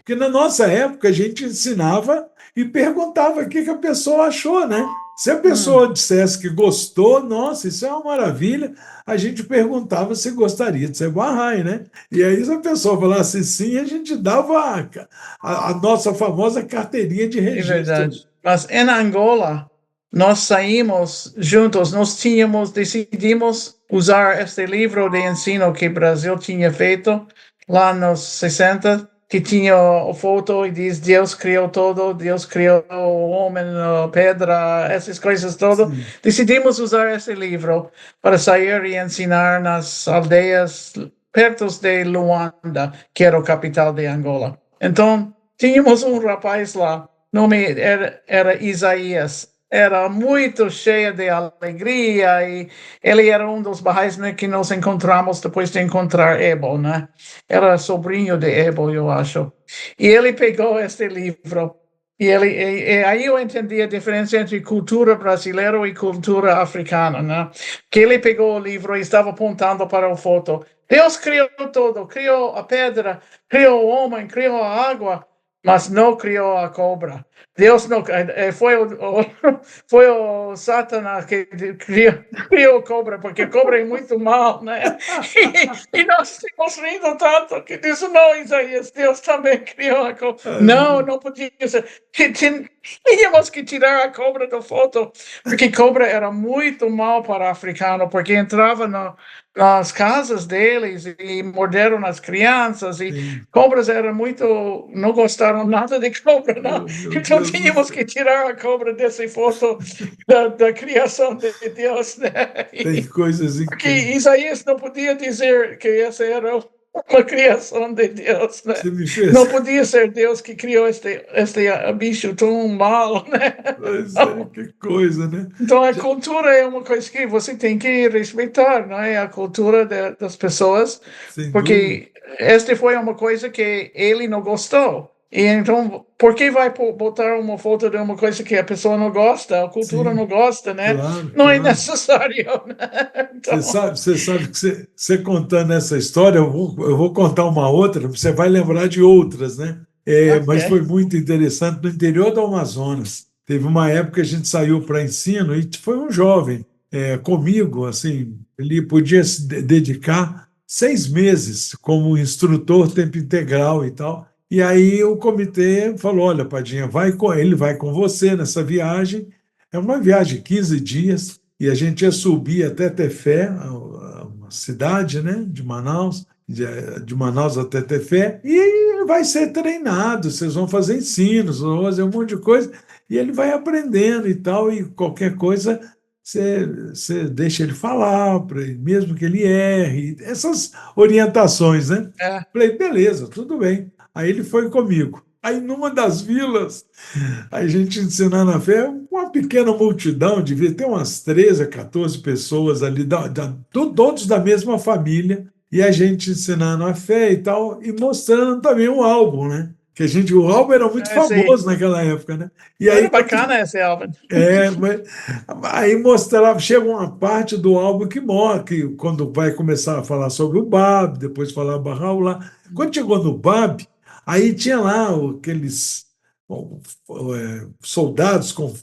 Porque na nossa época a gente ensinava e perguntava o que que a pessoa achou, né? Se a pessoa dissesse que gostou, nossa, isso é uma maravilha, a gente perguntava se gostaria de ser Bahá'í, né? E aí, se a pessoa falasse sim, a gente dava a nossa famosa carteirinha de É registro. verdade. Mas em Angola, nós saímos juntos, decidimos usar este livro de ensino que o Brasil tinha feito lá nos 60, que tinha a foto e diz Deus criou todo, Deus criou o homem, a pedra, essas coisas todas. Sim. Decidimos usar esse livro para sair e ensinar nas aldeias perto de Luanda, que era a capital de Angola. Então, tínhamos um rapaz lá, nome era Isaías. Era muito cheio de alegria e ele era um dos barrais, né, que nós encontramos depois de encontrar Ebo, né? Era sobrinho de Ebo, eu acho. E ele pegou este livro e aí eu entendi a diferença entre cultura brasileira e cultura africana, né? Que ele pegou o livro e estava apontando para a foto. Deus criou tudo, criou a pedra, criou o homem, criou a água, mas não criou a cobra. Deus não foi o Satanás que criou a cobra, porque a cobra é muito mal, né? E nós estamos rindo tanto que disse, não, Isaías, Deus também criou a cobra. Não, não podia ser. Tínhamos que tirar a cobra da foto, porque cobra era muito mal para africano, porque entrava nas casas deles e morderam as crianças e Sim. cobras eram muito, não gostaram nada de cobra, não. Oh, meu Então Deus do tínhamos céu. que tirar a cobra dessa foto da criação de Deus, né? Tem coisas Porque incríveis. Isaías não podia dizer que essa era uma criação de Deus, né? Você me fez. Não podia ser Deus que criou este bicho tão mal, né? Pois é, que coisa, né? Então, a cultura é uma coisa que você tem que respeitar, não é? A cultura das pessoas, Sem dúvida. porque esta foi uma coisa que ele não gostou. E então, por que vai botar uma foto de uma coisa que a pessoa não gosta, a cultura não Sim, gosta, né? claro, Não é claro. necessário, né? Então, Você sabe que você contando essa história, eu vou contar uma outra, você vai lembrar de outras, né? Mas ok. foi muito interessante. No interior do Amazonas, teve uma época que a gente saiu para ensino e foi um jovem comigo, assim, ele podia se dedicar 6 meses como instrutor tempo integral e tal. E aí o comitê falou: olha, Padinha, ele vai com você nessa viagem. É uma viagem de 15 dias e a gente ia subir até Tefé, uma cidade, né, de Manaus, de Manaus até Tefé, e vai ser treinado, vocês vão fazer ensinos, vão fazer um monte de coisa, e ele vai aprendendo e tal, e qualquer coisa você deixa ele falar, mesmo que ele erre, essas orientações, né? É, Falei, beleza, tudo bem. Aí ele foi comigo. Aí, numa das vilas, a gente ensinando a fé, uma pequena multidão, devia ter umas 13 a 14 pessoas ali, todos da mesma família, e a gente ensinando a fé e tal, e mostrando também um álbum, né? O álbum era muito sim. famoso naquela época, né? E aí, Era bacana esse álbum. mas, aí mostrava, chega uma parte do álbum que mostra, que quando vai começar a falar sobre o Bab, depois falar Bahá'u'lláh. Quando chegou no Bab, aí tinha lá aqueles soldados com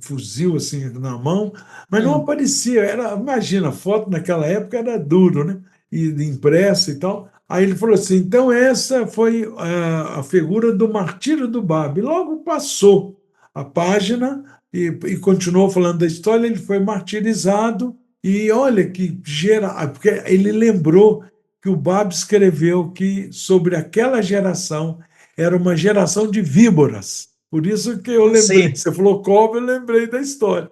fuzil assim na mão, mas não Hum. aparecia. Imagina, a foto naquela época era duro, né? E impressa e tal. Aí ele falou assim: então essa foi a figura do martírio do Bab. E logo passou a página e continuou falando da história. Ele foi martirizado e olha que gera, porque ele lembrou que o Bab escreveu que sobre aquela geração era uma geração de víboras. Por isso que eu lembrei, Sim. você falou cobra, eu lembrei da história.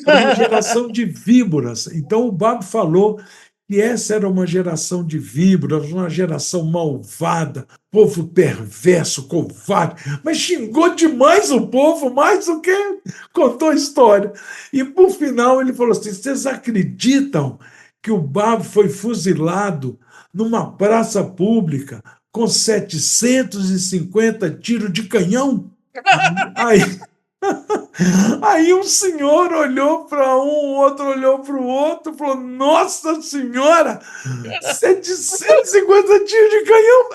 Era uma geração de víboras. Então o Bab falou que essa era uma geração de víboras, uma geração malvada, povo perverso, covarde, mas xingou demais o povo, mais do que contou a história. E, por final, ele falou assim: vocês acreditam que o Babo foi fuzilado numa praça pública com 750 tiros de canhão? Aí Aí um senhor olhou para um, o outro olhou para o outro, falou: Nossa Senhora, 750 tiros de canhão,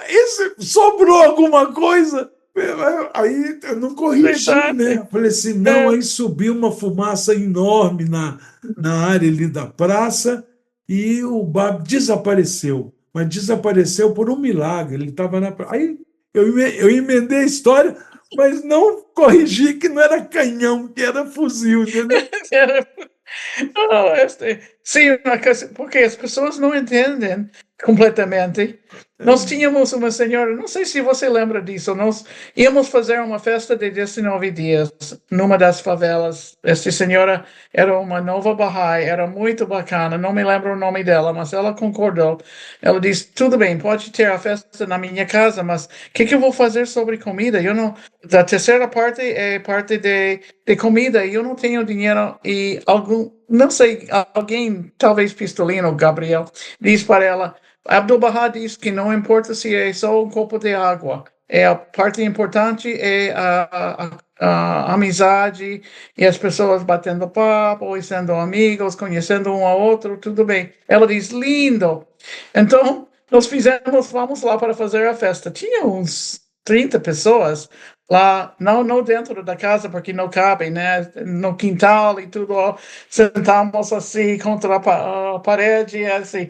sobrou alguma coisa? Aí eu não corrigi, né? Verdade. Eu falei assim: não, É, aí subiu uma fumaça enorme na área ali da praça e o bar desapareceu. Mas desapareceu por um milagre. Ele estava na praça. Aí eu emendei a história, mas não corrigi que não era canhão, que era fuzil, entendeu? não, sim, porque as pessoas não entendem completamente. Nós tínhamos uma senhora, não sei se você lembra disso, nós íamos fazer uma festa de 19 dias numa das favelas. Esta senhora era uma nova Bahá'í, era muito bacana, não me lembro o nome dela, mas ela concordou. Ela disse: tudo bem, pode ter a festa na minha casa, mas o que eu vou fazer sobre comida? Eu não, da terceira parte é parte de comida e eu não tenho dinheiro. E algum, não sei, alguém, talvez Pistolino, Gabriel, diz para ela: Abdu'l-Bahá diz que não importa se é só um copo de água, é a parte importante é a amizade e as pessoas batendo papo e sendo amigos, conhecendo um ao outro, tudo bem. Ela diz: lindo. Então, nós fizemos, vamos lá para fazer a festa. Tinha uns 30 pessoas lá, não dentro da casa, porque não cabem, né? No quintal e tudo, ó, sentamos assim contra a parede, assim.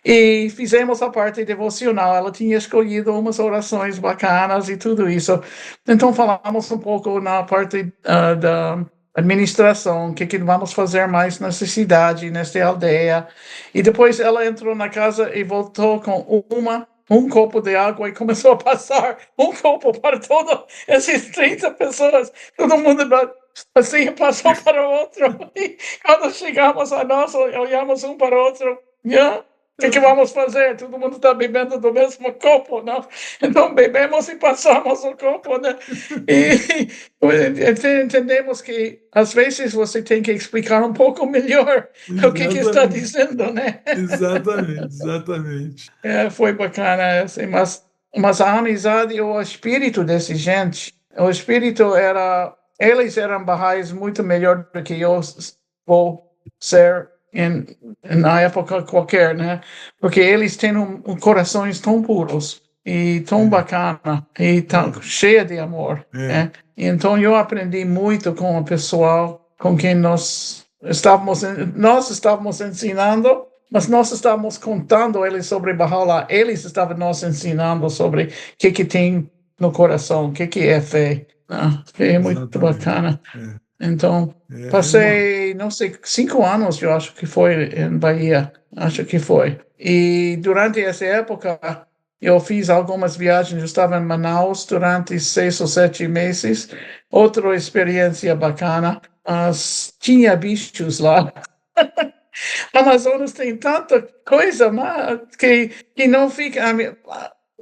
E fizemos a parte devocional. Ela tinha escolhido umas orações bacanas e tudo isso. Então, falamos um pouco na parte da administração, o que vamos fazer mais nessa cidade, nesta aldeia. E depois ela entrou na casa e voltou com um copo de água e começou a passar um copo para todas essas 30 pessoas. Todo mundo assim passou para o outro. E quando chegamos a nós, olhamos um para o outro. Yeah. O que vamos fazer? Todo mundo está bebendo do mesmo copo, não? Então bebemos e passamos o copo, né? E entendemos que às vezes você tem que explicar um pouco melhor o que está Exatamente, dizendo, né? exatamente, exatamente. É, foi bacana, assim, mas a amizade e o espírito dessa gente, o espírito era, eles eram barrais muito melhor do que eu vou ser na época qualquer, né? Porque eles têm corações tão puros e tão É, bacana e tão é, cheia de amor, é, né? Então eu aprendi muito com o pessoal com quem nós estávamos ensinando, mas nós estávamos contando eles sobre Bahá'u'lláh. Eles estavam nos ensinando sobre o que tem no coração, o que é fé. É muito exatamente. bacana. É, Então, é uma, passei, não sei, 5 anos, eu acho que foi em Bahia. Acho que foi. E durante essa época, eu fiz algumas viagens. Eu estava em Manaus durante 6 ou 7 meses. Outra experiência bacana. Tinha bichos lá. Amazonas tem tanta coisa que não fica.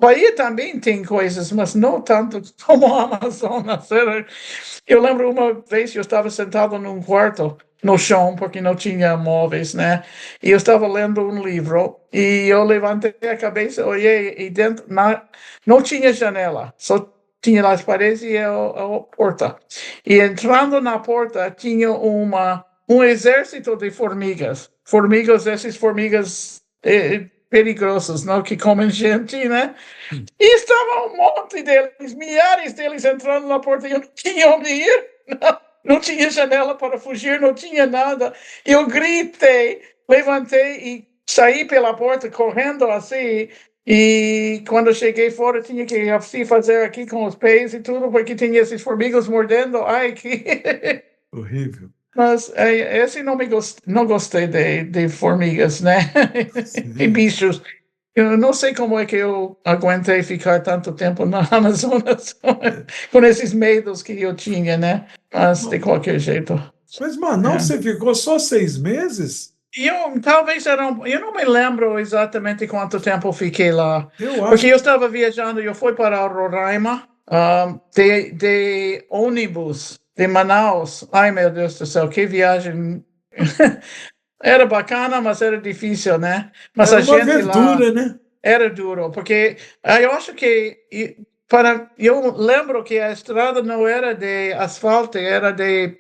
Bahia também tem coisas, mas não tanto como a Amazonas. Eu lembro uma vez eu estava sentado num quarto no chão porque não tinha móveis, né? E eu estava lendo um livro e eu levantei a cabeça, olhei e dentro não tinha janela, só tinha as paredes e a porta. E entrando na porta tinha um exército de formigas. Formigas, essas formigas perigosas, não? Que comem gente, né? E estava um monte deles, milhares deles entrando na porta e eu não tinha onde ir. Não tinha janela para fugir, não tinha nada. Eu gritei, levantei e saí pela porta correndo assim. E quando cheguei fora, tinha que assim fazer aqui com os pés e tudo, porque tinha esses formigas mordendo. Ai, que. horrível. Mas esse não gostei de formigas, né? E Sim. bichos. Eu não sei como é que eu aguentei ficar tanto tempo na Amazonas com esses medos que eu tinha, né? Mas de qualquer jeito. Mas Manaus, É. você ficou só 6 meses? Eu não me lembro exatamente quanto tempo eu fiquei lá, Eu porque acho eu que estava viajando, eu fui para Roraima, de ônibus de Manaus. Ai, meu Deus do céu, que viagem! Era bacana, mas era difícil, né? Mas era a uma gente lá aventura, né? era duro, porque eu acho que eu lembro que a estrada não era de asfalto, era de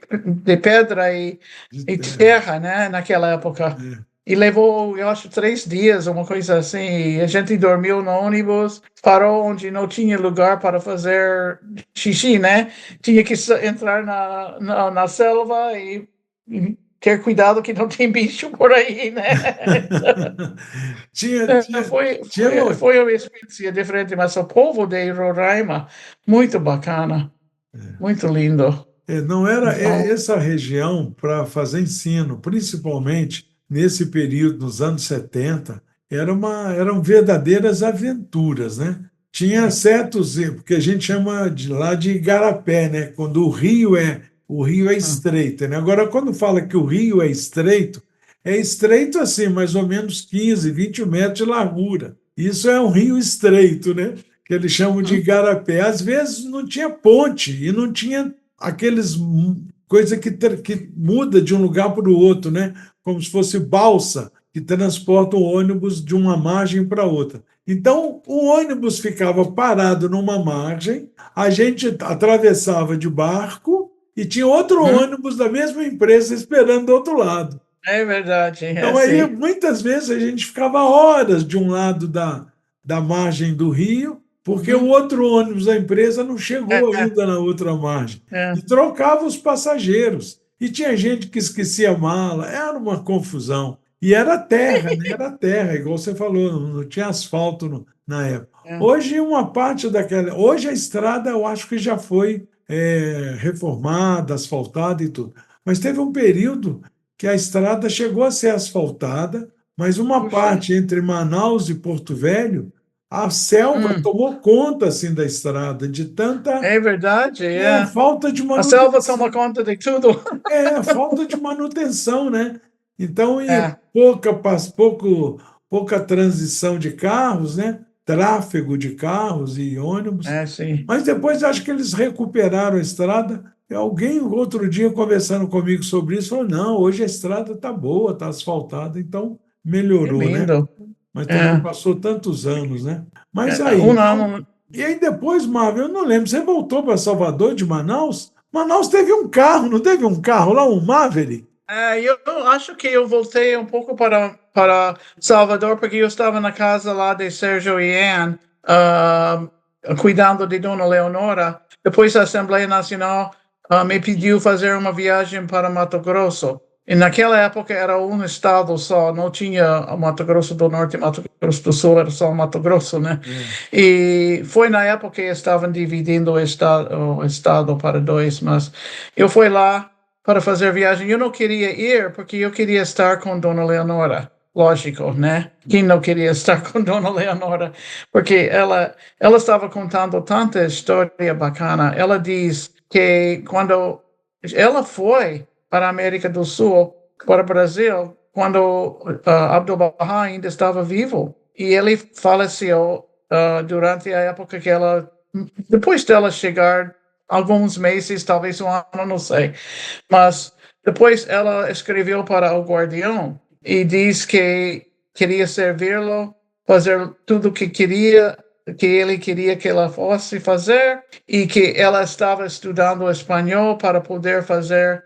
pedra de e terra. terra, né, naquela época. É. E levou, eu acho, 3 dias, uma coisa assim. E a gente dormiu no ônibus, parou onde não tinha lugar para fazer xixi, né? Tinha que entrar na selva e ter cuidado que não tem bicho por aí, né? Tinha, tinha, Foi, tinha, foi, foi uma experiência diferente, mas o povo de Roraima, muito bacana, muito lindo. não era Então, essa região para fazer ensino, principalmente nesse período, nos anos 70, eram verdadeiras aventuras, né? Tinha certos, porque a gente chama de lá de igarapé, né? Quando o rio é estreito, né? Agora, quando fala que o rio é estreito assim, mais ou menos 15, 20 metros de largura. Isso é um rio estreito, né? Que eles chamam de igarapé. Às vezes não tinha ponte e não tinha aqueles coisa que muda de um lugar para o outro, né? Como se fosse balsa que transporta o ônibus de uma margem para outra. Então, o ônibus ficava parado numa margem, a gente atravessava de barco e tinha outro ônibus da mesma empresa esperando do outro lado. é verdade, é Então, aí, assim. muitas vezes, a gente ficava horas de um lado da margem do rio, porque o Uhum. outro ônibus da empresa não chegou É, ainda na outra margem. é, E trocava os passageiros. E tinha gente que esquecia a mala, era uma confusão. E era terra, né? Era terra, igual você falou, não tinha asfalto na época. é. Hoje, uma parte daquela. Hoje, a estrada, eu acho que já foi reformada, asfaltada e tudo. Mas teve um período que a estrada chegou a ser asfaltada, mas uma Puxa. parte entre Manaus e Porto Velho, a selva Hum, tomou conta assim da estrada, de tanta é verdade, é. falta de A selva manutenção. toma conta de tudo. Falta de manutenção, né? Então, É, pouca transição de carros, né? Tráfego de carros e ônibus. é sim. Mas depois acho que eles recuperaram a estrada. Alguém outro dia conversando comigo sobre isso falou: não, hoje a estrada está boa, está asfaltada, então Que melhorou, né? lindo. Mas também É, passou tantos anos, né? Mas é. aí, Um então. ano. E aí depois, Marvel, eu não lembro, você voltou para Salvador de Manaus? Manaus teve um carro, não teve um carro lá, um Maverick? Eu acho que eu voltei um pouco para Salvador, porque eu estava na casa lá de Sérgio e Ann, cuidando de Dona Leonora. Depois a Assembleia Nacional me pediu fazer uma viagem para Mato Grosso. E naquela época era um estado só, não tinha Mato Grosso do Norte e Mato Grosso do Sul, era só Mato Grosso, né? É. E foi na época que estavam dividindo o estado para dois, mas eu fui lá para fazer viagem. Eu não queria ir porque eu queria estar com Dona Leonora. Lógico, né? Quem não queria estar com Dona Leonora? Porque ela estava contando tanta história bacana. Ela diz que quando ela foi para a América do Sul, para o Brasil, quando Abdu'l-Bahá ainda estava vivo, e ele faleceu durante a época que ela, depois dela chegar, alguns meses, talvez um ano, não sei. Mas depois ela escreveu para o Guardião e diz que queria servi-lo, fazer tudo o que ele queria que ela fosse fazer, e que ela estava estudando espanhol para poder fazer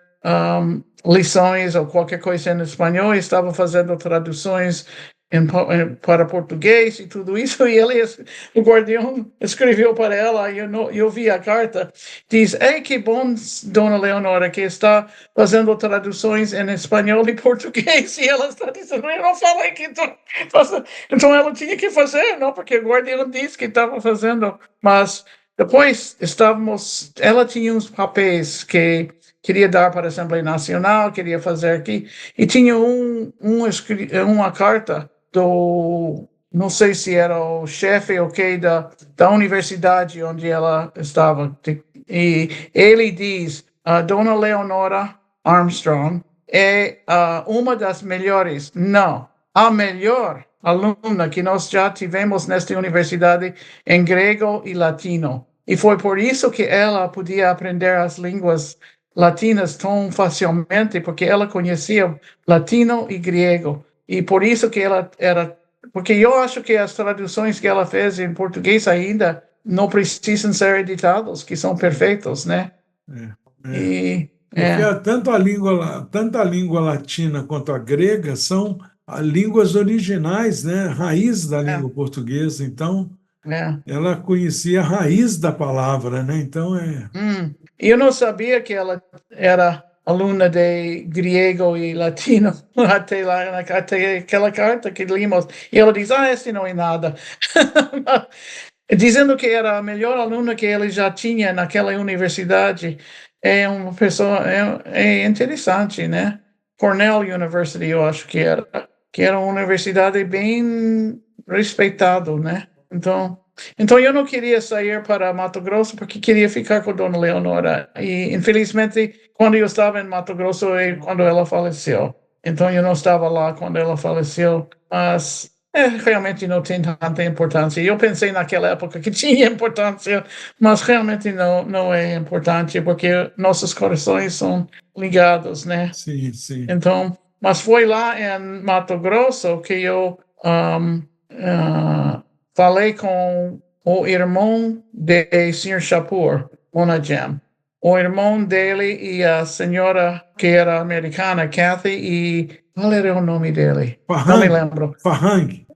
lições ou qualquer coisa em espanhol, e estava fazendo traduções para português e tudo isso, e o Guardião escreveu para ela, e eu vi a carta, diz: ei, que bom, Dona Leonora, que está fazendo traduções em espanhol e português, e ela está dizendo: eu não falei que então ela tinha que fazer, não, porque o Guardião disse que estava fazendo, mas depois ela tinha uns papéis que queria dar para a Assembleia Nacional, queria fazer aqui, e tinha uma carta não sei se era o chefe ou que da universidade onde ela estava. E ele diz: a Dona Leonora Armstrong é uma das melhores, não, a melhor aluna que nós já tivemos nesta universidade em grego e latino. E foi por isso que ela podia aprender as línguas latinas tão facilmente, porque ela conhecia latino e grego. E por isso que ela era. Porque eu acho que as traduções que ela fez em português ainda não precisam ser editados, que são perfeitos, né? E, Porque tanto a língua latina quanto a grega são línguas originais, né? Raiz da língua portuguesa. Então, é. ela conhecia a raiz da palavra, né? Então, Eu não sabia que ela era aluna de grego e latino até lá, até aquela carta que limos. E ela diz, esse não é nada. Dizendo que era a melhor aluna que ele já tinha naquela universidade. É uma pessoa, é interessante, né? Cornell University, eu acho que era uma universidade bem respeitada, né? Então eu não queria sair para Mato Grosso porque queria ficar com Dona Leonora. E infelizmente, quando eu estava em Mato Grosso, é quando ela faleceu. Então eu não estava lá quando ela faleceu, mas realmente não tem tanta importância. Eu pensei naquela época que tinha importância, mas realmente não é importante porque nossos corações são ligados, né? sim, sim. Então, mas foi lá em Mato Grosso que eu falei com o irmão de Sr. Shapur, Monagem. O irmão dele e a senhora que era americana, Kathy, e qual era o nome dele? Não me lembro. Farhang.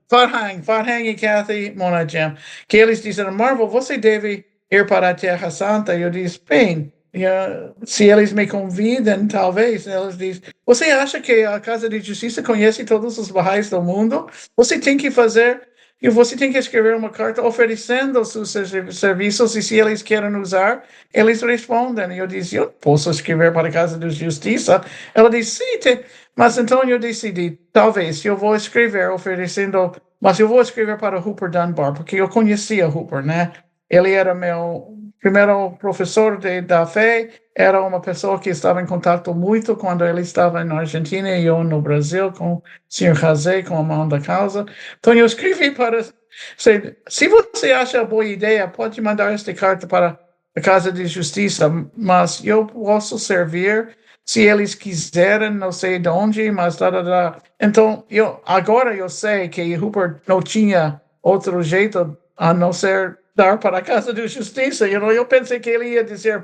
Farhang e Kathy Monagem. Que eles disseram, Marvel, você deve ir para a Terra Santa. E eu disse, bem, se eles me convidam, talvez, eles dizem, você acha que a Casa de Justiça conhece todos os Baha'is do mundo? Você tem que fazer, e você tem que escrever uma carta oferecendo os seus serviços, e se eles querem usar, eles respondem. E eu disse, eu posso escrever para a Casa de Justiça? Ela disse, sim, mas então eu decidi, talvez, eu vou escrever oferecendo, mas eu vou escrever para Hooper Dunbar, porque eu conhecia Hooper, né? Ele era meu primeiro professor da fé, era uma pessoa que estava em contato muito quando ele estava na Argentina e eu no Brasil com o Sr. José, com a mão da causa. Então eu escrevi para... Se você acha boa ideia, pode mandar esta carta para a Casa de Justiça, mas eu posso servir se eles quiserem, não sei de onde, mas Então, agora eu sei que Hooper não tinha outro jeito a não ser dar para a Casa de Justiça. Eu pensei que ele ia dizer,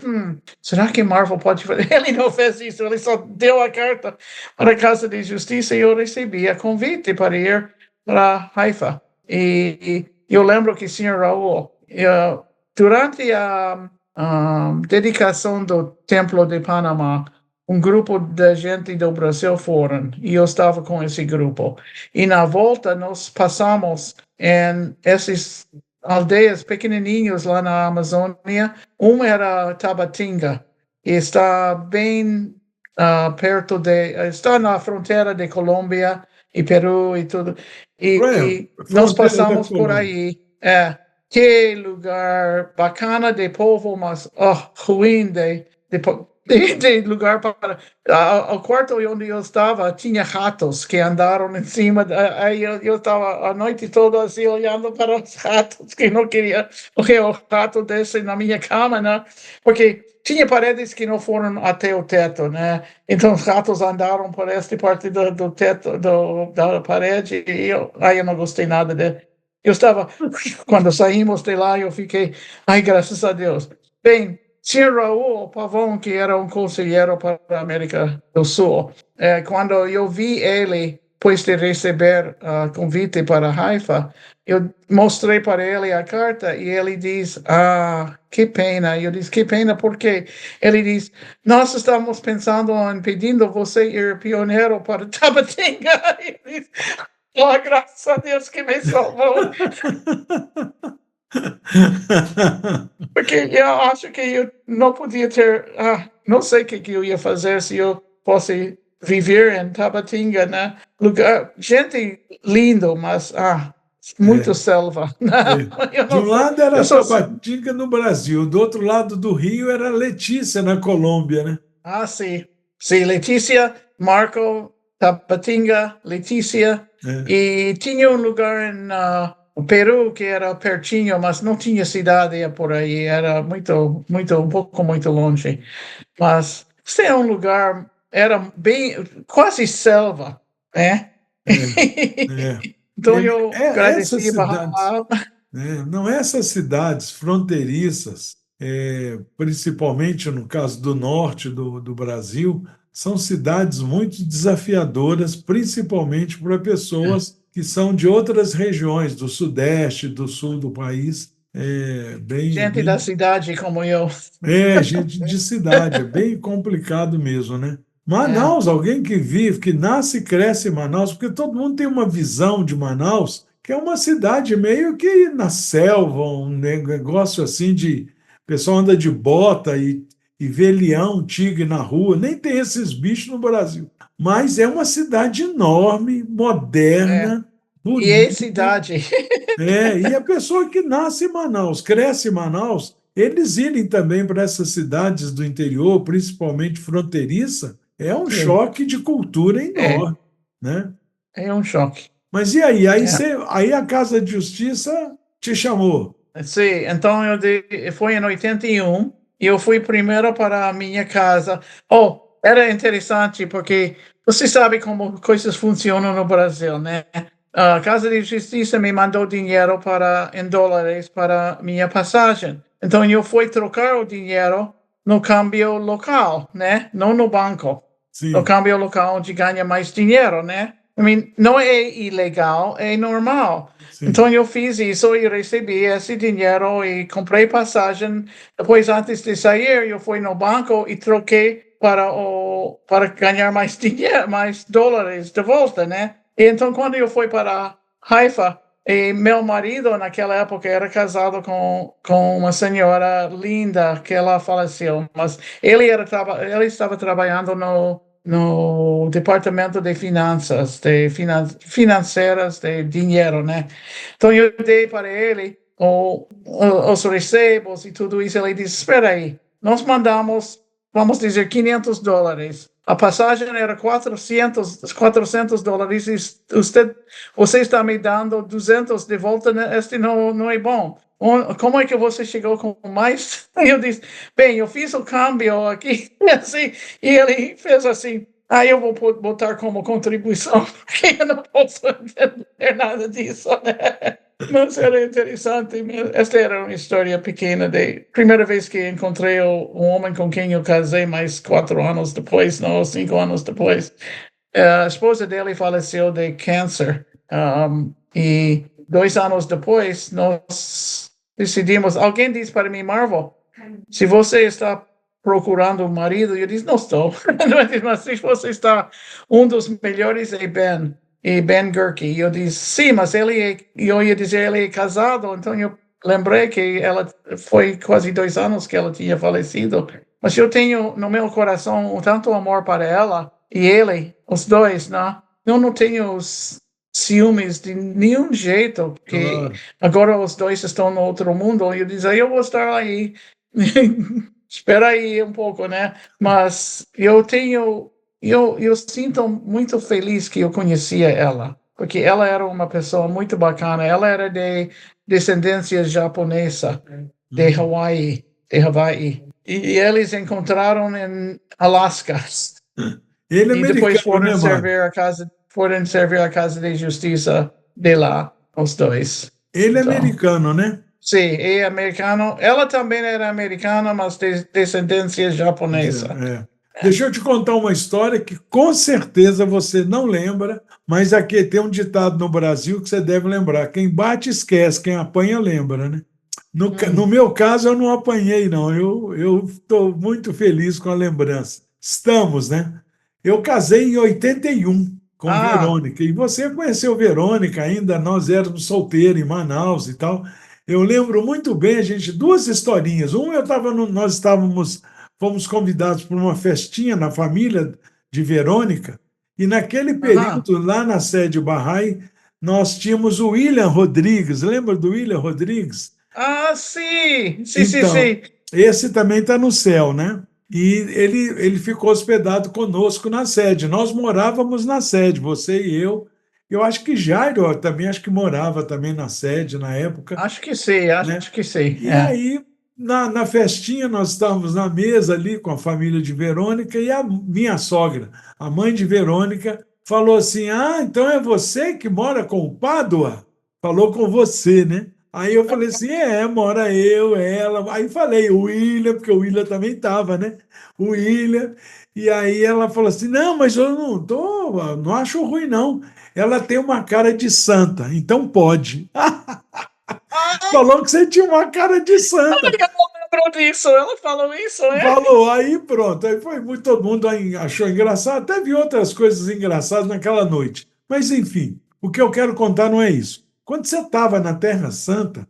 será que Marvel pode fazer? Ele não fez isso, ele só deu a carta para a Casa de Justiça e eu recebi a convite para ir para Haifa. E eu lembro que o Sr. Raul, durante a dedicação do Templo de Panamá, um grupo de gente do Brasil foram, e eu estava com esse grupo. E na volta, nós passamos em esses aldeias pequenininhos lá na Amazônia. Uma era Tabatinga, e está bem perto está na fronteira de Colômbia e Peru e tudo. E nós passamos por aí. Que lugar bacana de povo, mas ruim de lugar para... O quarto onde eu estava tinha ratos que andaram em cima. Aí eu estava a noite toda assim olhando para os ratos que não queria que o rato desce na minha cama, né? Porque tinha paredes que não foram até o teto, né? Então os ratos andaram por esta parte do teto, da parede, e eu não gostei nada dele. Eu estava, quando saímos de lá, eu fiquei, graças a Deus. Bem, Sr. Raul Pavão, que era um conselheiro para a América do Sul, quando eu vi ele, depois de receber convite para Haifa, eu mostrei para ele a carta e ele diz, que pena. Eu disse, que pena, por quê? Ele diz, nós estamos pensando em pedindo você ir pioneiro para Tabatinga. Graças a Deus que me salvou. Porque eu acho que eu não podia ter... não sei o que eu ia fazer se eu fosse viver em Tabatinga, né? Lugar, gente lindo, mas muito selva. De um lado era Tabatinga no Brasil, do outro lado do Rio era Letícia, na Colômbia, né? Sim. Sim, Letícia, Marco, Tabatinga, Letícia. E tinha um lugar no Peru que era pertinho, mas não tinha cidade por aí, era um pouco muito longe. Mas este é um lugar, era bem, quase selva, né? Então eu agradeci para lá. né? Não é essas cidades fronteiriças, principalmente no caso do norte do Brasil, são cidades muito desafiadoras, principalmente para pessoas que são de outras regiões, do sudeste, do sul do país. Gente da cidade como eu. Gente de cidade, é bem complicado mesmo, né? É, Manaus, alguém que vive, que nasce e cresce em Manaus, porque todo mundo tem uma visão de Manaus, que é uma cidade meio que na selva, um negócio assim de o pessoal anda de bota e vê leão, tigre na rua, nem tem esses bichos no Brasil. Mas é uma cidade enorme, é. moderna, E é bonita. cidade. E a pessoa que nasce em Manaus, cresce em Manaus, eles irem também para essas cidades do interior, principalmente fronteiriça, é um Sim, choque de cultura é, enorme, né? é um choque. Mas e aí? É. Aí a Casa de Justiça te chamou. Sim, então foi em 81 e eu fui primeiro para a minha casa. Oh, era interessante porque você sabe como coisas funcionam no Brasil, né? A Casa de Justiça me mandou dinheiro em dólares para minha passagem. Então eu fui trocar o dinheiro no câmbio local, né? Não no banco. No Sim, câmbio local onde ganha mais dinheiro, né? Não é ilegal, é normal. sim. Então eu fiz isso e recebi esse dinheiro e comprei passagem. Depois, antes de sair, eu fui no banco e troquei para ganhar mais dinheiro, mais dólares de volta, né? E então, quando eu fui para Haifa, e meu marido, naquela época, era casado com uma senhora linda que ela faleceu, mas ele estava trabalhando no departamento de finanças, financeiras, de dinheiro, né? Então eu dei para ele os recibos e tudo isso. Ele disse: Espera aí, nós mandamos, vamos dizer, $500. A passagem era quatrocentos dólares e você está me dando 200 de volta, né? Este não é bom. Como é que você chegou com mais? Eu disse: Bem, eu fiz o câmbio aqui, assim, e ele fez assim. Eu vou botar como contribuição, porque eu não posso entender nada disso, né? Mas era interessante. Esta era uma história pequena de primeira vez que encontrei um homem com quem eu casei mais 4 anos depois, não, 5 anos depois. A esposa dele faleceu de câncer. E 2 anos depois, nós decidimos. Alguém disse para mim: Marvel, se você está procurando um marido, eu disse: Não estou. Mas se você está, um dos melhores é Ben. E Ben Gurkey. E eu disse: Sim, mas eu ia dizer, ele é casado. Então eu lembrei que ela foi quase 2 anos que ela tinha falecido. Mas eu tenho no meu coração tanto amor para ela e ele, os dois, né? Eu não tenho os ciúmes de nenhum jeito, porque Claro. agora os dois estão no outro mundo. E eu disse: Eu vou estar aí. Espera aí um pouco, né? Mas eu sinto muito feliz que eu conhecia ela, porque ela era uma pessoa muito bacana. Ela era de descendência japonesa, de Hum. Hawaii, e eles encontraram em Alaska Ele é e depois americano, né, Mário? foram servir a casa de justiça de lá, os dois. Ele é Então, americano, né? sim, é americano. Ela também era americana, mas de descendência japonesa. Deixa eu te contar uma história que com certeza você não lembra, mas aqui tem um ditado no Brasil que você deve lembrar: quem bate esquece, quem apanha lembra, né? No Hum. meu caso, eu não apanhei, não. Eu estou muito feliz com a lembrança. Estamos, né? Eu casei em 81 com Ah, Verônica, e você conheceu Verônica ainda, nós éramos solteiros em Manaus e tal. Eu lembro muito bem, a gente, duas historinhas. Nós fomos convidados para uma festinha na família de Verônica, e naquele aham. período, lá na sede Bahá'í, nós tínhamos o William Rodrigues, lembra do William Rodrigues? Ah, sim, sim, sim, Então, sim. esse também está no céu, né? E ele ficou hospedado conosco na sede. Nós morávamos na sede, você e eu. Eu acho que Jairo também acho que morava também na sede na época, Acho que sim, acho né? que sim. E É. aí, na festinha, nós estávamos na mesa ali com a família de Verônica e a minha sogra, a mãe de Verônica, falou assim: Ah, então é você que mora com o Pádua? Falou com você, né? Aí eu falei assim, mora eu, ela. Aí falei, o William, porque o William também estava, né? O William. E aí ela falou assim, não, mas eu não acho ruim, não. Ela tem uma cara de santa, então pode. Ah, Falou que você tinha uma cara de santa. eu não lembro disso. Ela falou isso, é? Falou, aí pronto. Aí foi muito, todo mundo aí achou engraçado. Até vi outras coisas engraçadas naquela noite. Mas, enfim, o que eu quero contar não é isso. Quando você estava na Terra Santa,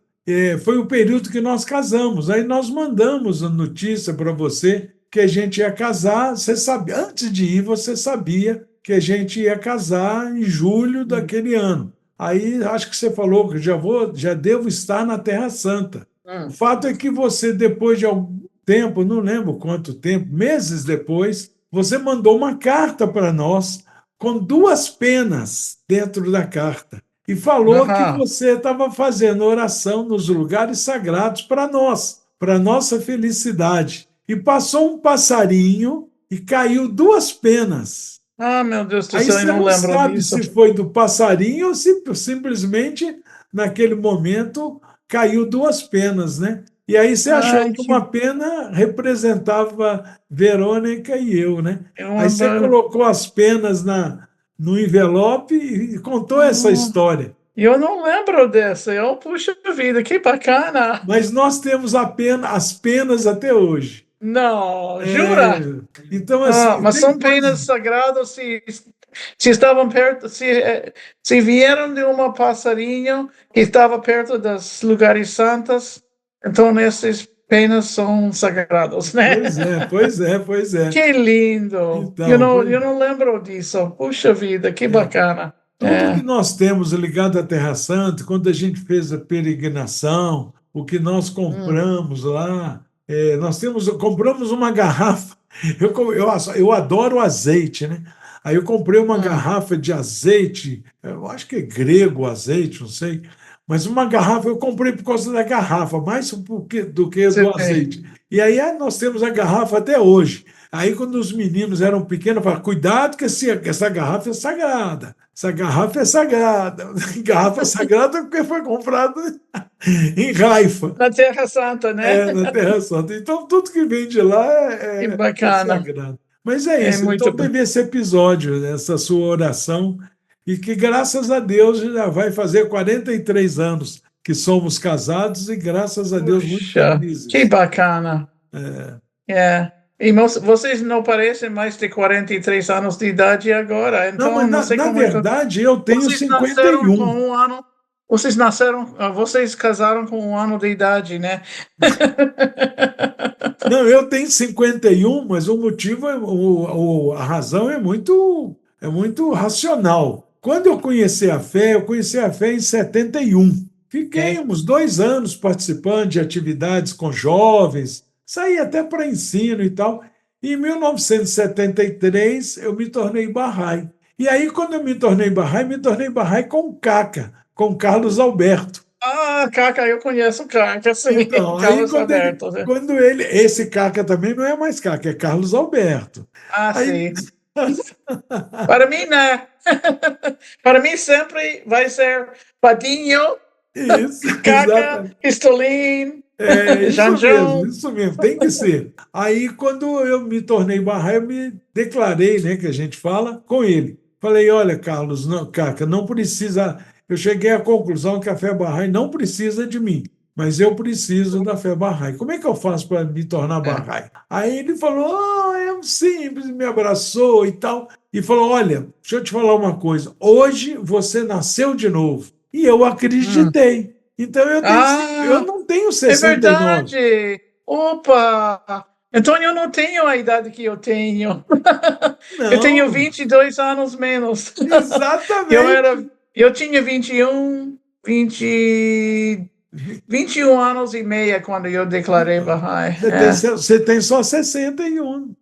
foi o período que nós casamos. Aí nós mandamos a notícia para você que a gente ia casar. Você sabia, antes de ir, você sabia que a gente ia casar em julho daquele ano. Aí acho que você falou que já devo estar na Terra Santa. O Hum. fato é que você, depois de algum tempo, não lembro quanto tempo, meses depois, você mandou uma carta para nós com duas penas dentro da carta e falou que Aham. você estava fazendo oração nos lugares sagrados para nós, para nossa felicidade. E passou um passarinho e caiu duas penas. Ah, meu Deus do Aí céu, eu você não não lembro sabe disso. se foi do passarinho ou se simplesmente, naquele momento, caiu duas penas, né? E aí você achou Ai, que uma pena representava Verônica e eu, né? eu Aí você ando. colocou as penas no envelope e contou essa história. Eu não lembro dessa. Eu, puxa vida, que bacana. Mas nós temos as penas até hoje. Não, É, jura? então, Ah, assim, mas tem são coisas. penas sagradas se estavam perto, se vieram de uma passarinho que estava perto dos lugares santos, então essas penas são sagradas, né? Pois é, pois é, pois é. Que lindo! Então, Eu não lembro disso. Puxa vida, que é, bacana. tudo que É. nós temos ligado à Terra Santa, quando a gente fez a peregrinação, o que nós Hum, compramos lá, compramos uma garrafa. Eu adoro azeite, né? Aí eu comprei uma hum, garrafa de azeite, eu acho que é grego o azeite, não sei, mas uma garrafa eu comprei por causa da garrafa, mais do que do sei. azeite. E aí nós temos a garrafa até hoje. Aí, quando os meninos eram pequenos, eu falava, cuidado que essa garrafa é sagrada. Essa garrafa é sagrada. Garrafa sagrada porque foi comprada em Haifa, Na Terra Santa, né? na Terra Santa. Então, tudo que vem de lá Que é bacana. sagrado. Mas é É isso. muito Então, bom. teve esse episódio, essa sua oração, e que, graças a Deus, já vai fazer 43 anos que somos casados e, graças a Deus, muito Puxa, que felizes. bacana. É. E vocês não parecem mais de 43 anos de idade agora, Não, mas então não sei na como é que verdade eu tenho vocês cinquenta e nasceram com um. um ano. Vocês casaram com um ano de idade, né? Não, eu tenho 51, mas o motivo, a razão é muito racional. Quando eu conheci a fé em 71. Fiquei É. uns 2 anos participando de atividades com jovens, saí até para ensino e tal. Em 1973, eu me tornei Bahá'í. E aí, quando eu me tornei Bahá'í com Caca, com Carlos Alberto. Ah, Caca, eu conheço o Caca, sim. Então, aí Carlos Alberto, né? esse Caca também não é mais Caca, é Carlos Alberto. Ah, Aí, sim. Para mim, né? Para mim sempre vai ser Padinho, isso, Caca, exatamente. Pistolim, É Janjão. isso mesmo, tem que ser. Aí, quando eu me tornei Bahá'í, eu me declarei, né, que a gente fala, com ele. Falei, olha, Carlos, não, Caca, não precisa. Eu cheguei à conclusão que a fé Bahá'í não precisa de mim, mas eu preciso da fé Bahá'í. Como é que eu faço para me tornar É. Bahá'í? Aí ele falou, é simples, me abraçou e tal, e falou, olha, deixa eu te falar uma coisa, hoje você nasceu de novo. E eu Hum. acreditei. Então eu Ah, não tenho é 69. verdade. Opa! Então eu não tenho a idade que eu tenho. Eu tenho Não, 22 anos menos. Eu era, exatamente. eu tinha 21 anos e meia quando eu declarei Então, Bahá'í. você tem só 61.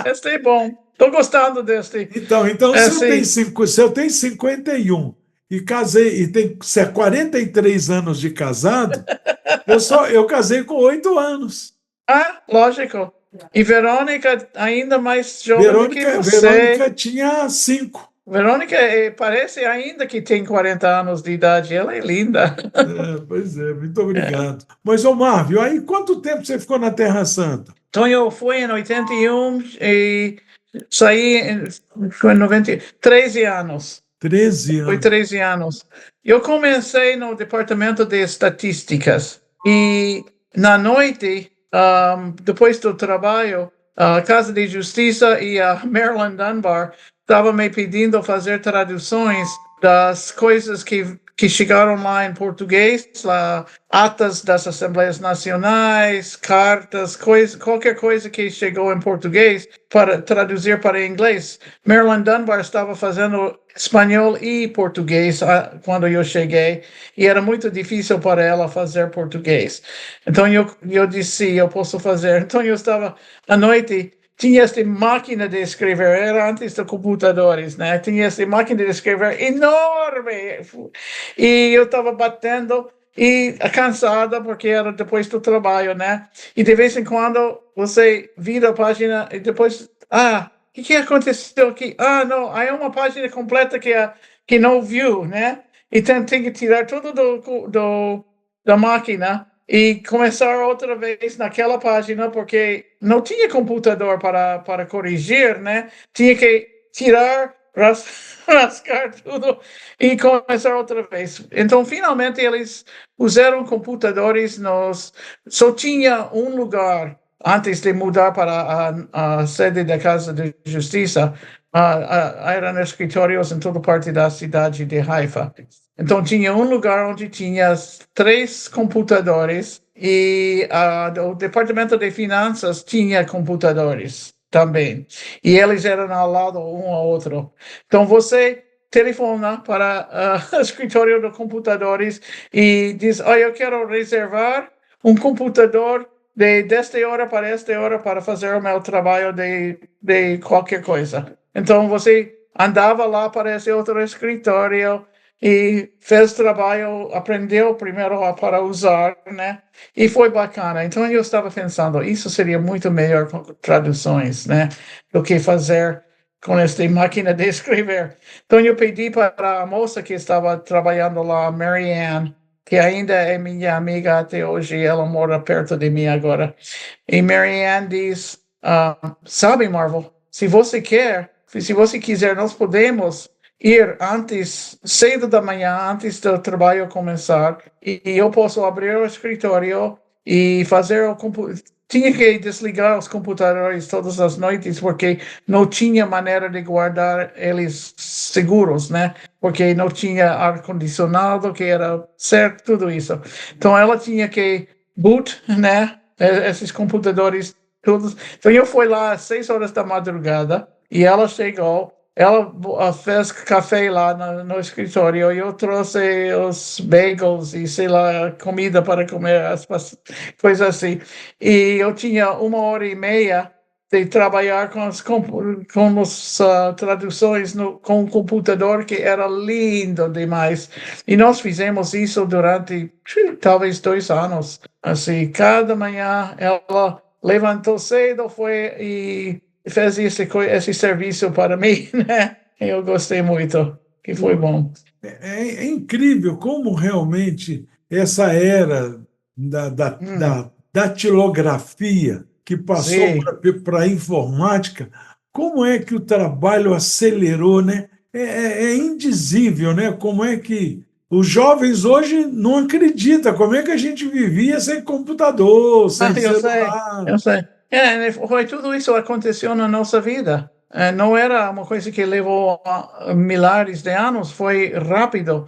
Este é bom. Estou gostando deste. Então Esse, se eu tenho 51 e casei e tem 43 anos de casado, eu casei com 8 anos. lógico. E Verônica, ainda mais jovem do que Verônica você. tinha 5. Verônica parece ainda que tem 40 anos de idade. Ela é linda. Pois é, muito obrigado. Mas, ô Marvio, aí quanto tempo você ficou na Terra Santa? Então, eu fui em 81 e saí foi em 90, 13 anos. 13 Foi anos. 13 anos. Eu comecei no departamento de estatísticas e na noite, depois do trabalho, a Casa de Justiça e a Maryland Dunbar estavam me pedindo fazer traduções das coisas que chegaram lá em português, lá, atas das Assembleias Nacionais, cartas, qualquer coisa que chegou em português para traduzir para inglês. Maryland Dunbar estava fazendo espanhol e português quando eu cheguei, e era muito difícil para ela fazer português. Então eu disse, eu posso fazer. Então eu estava à noite, tinha esta máquina de escrever, era antes dos computadores, né? Tinha esta máquina de escrever enorme, e eu estava batendo e cansada porque era depois do trabalho, né? E de vez em quando você vira a página e depois, o que aconteceu aqui? Não, aí é uma página completa que não viu, né? E tem que tirar tudo da máquina e começar outra vez naquela página, porque não tinha computador para corrigir, né? Tinha que tirar, rascar tudo e começar outra vez. Então, finalmente, eles usaram computadores, só tinha um lugar antes de mudar para a sede da Casa de Justiça, eram escritórios em toda parte da cidade de Haifa. Então, tinha um lugar onde tinha 3 computadores e o Departamento de Finanças tinha computadores também. E eles eram ao lado um ao outro. Então, você telefona para o escritório de computadores e diz, eu quero reservar um computador desta hora para esta hora para fazer o meu trabalho de qualquer coisa. Então, você andava lá para esse outro escritório e fez trabalho, aprendeu primeiro para usar, né? E foi bacana. Então, eu estava pensando, isso seria muito melhor com traduções, né? Do que fazer com esta máquina de escrever. Então, eu pedi para a moça que estava trabalhando lá, Mary Ann, que ainda é minha amiga até hoje, ela mora perto de mim agora. E Mary Ann diz, sabe, Marvel, se você quiser, nós podemos ir antes, cedo da manhã, antes do trabalho começar, e eu posso abrir o escritório e fazer tinha que desligar os computadores todas as noites, porque não tinha maneira de guardar eles seguros, né? Porque não tinha ar-condicionado, que era certo, tudo isso. Então, ela tinha que boot, né? Esses computadores todos. Então, eu fui lá às 6 horas da madrugada e ela chegou. Ela fez café lá no escritório e eu trouxe os bagels e, sei lá, comida para comer, coisas assim. E eu tinha 1 hora e meia de trabalhar com as traduções com o computador, que era lindo demais. E nós fizemos isso durante talvez 2 anos. Assim, cada manhã ela levantou cedo, foi e fez esse serviço para mim, né? Eu gostei muito, que foi bom. É incrível como realmente essa era Hum, da datilografia que passou sim. para a informática, como é que o trabalho acelerou, né? É indizível, né? Como é que os jovens hoje não acreditam, como é que a gente vivia sem computador, sem Eu sei, celular. eu sei. Foi tudo isso aconteceu na nossa vida. Não era uma coisa que levou milhares de anos, foi rápido.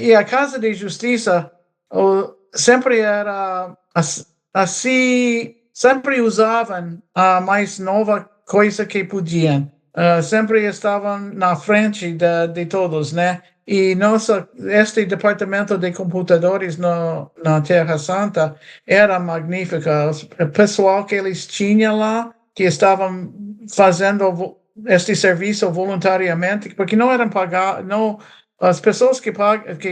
E a Casa de Justiça sempre era assim, sempre usavam a mais nova coisa que podiam. Sempre estavam na frente de todos, né? E este departamento de computadores na Terra Santa era magnífica. O pessoal que eles tinham lá, que estavam fazendo este serviço voluntariamente, porque não eram pagados, não, as pessoas que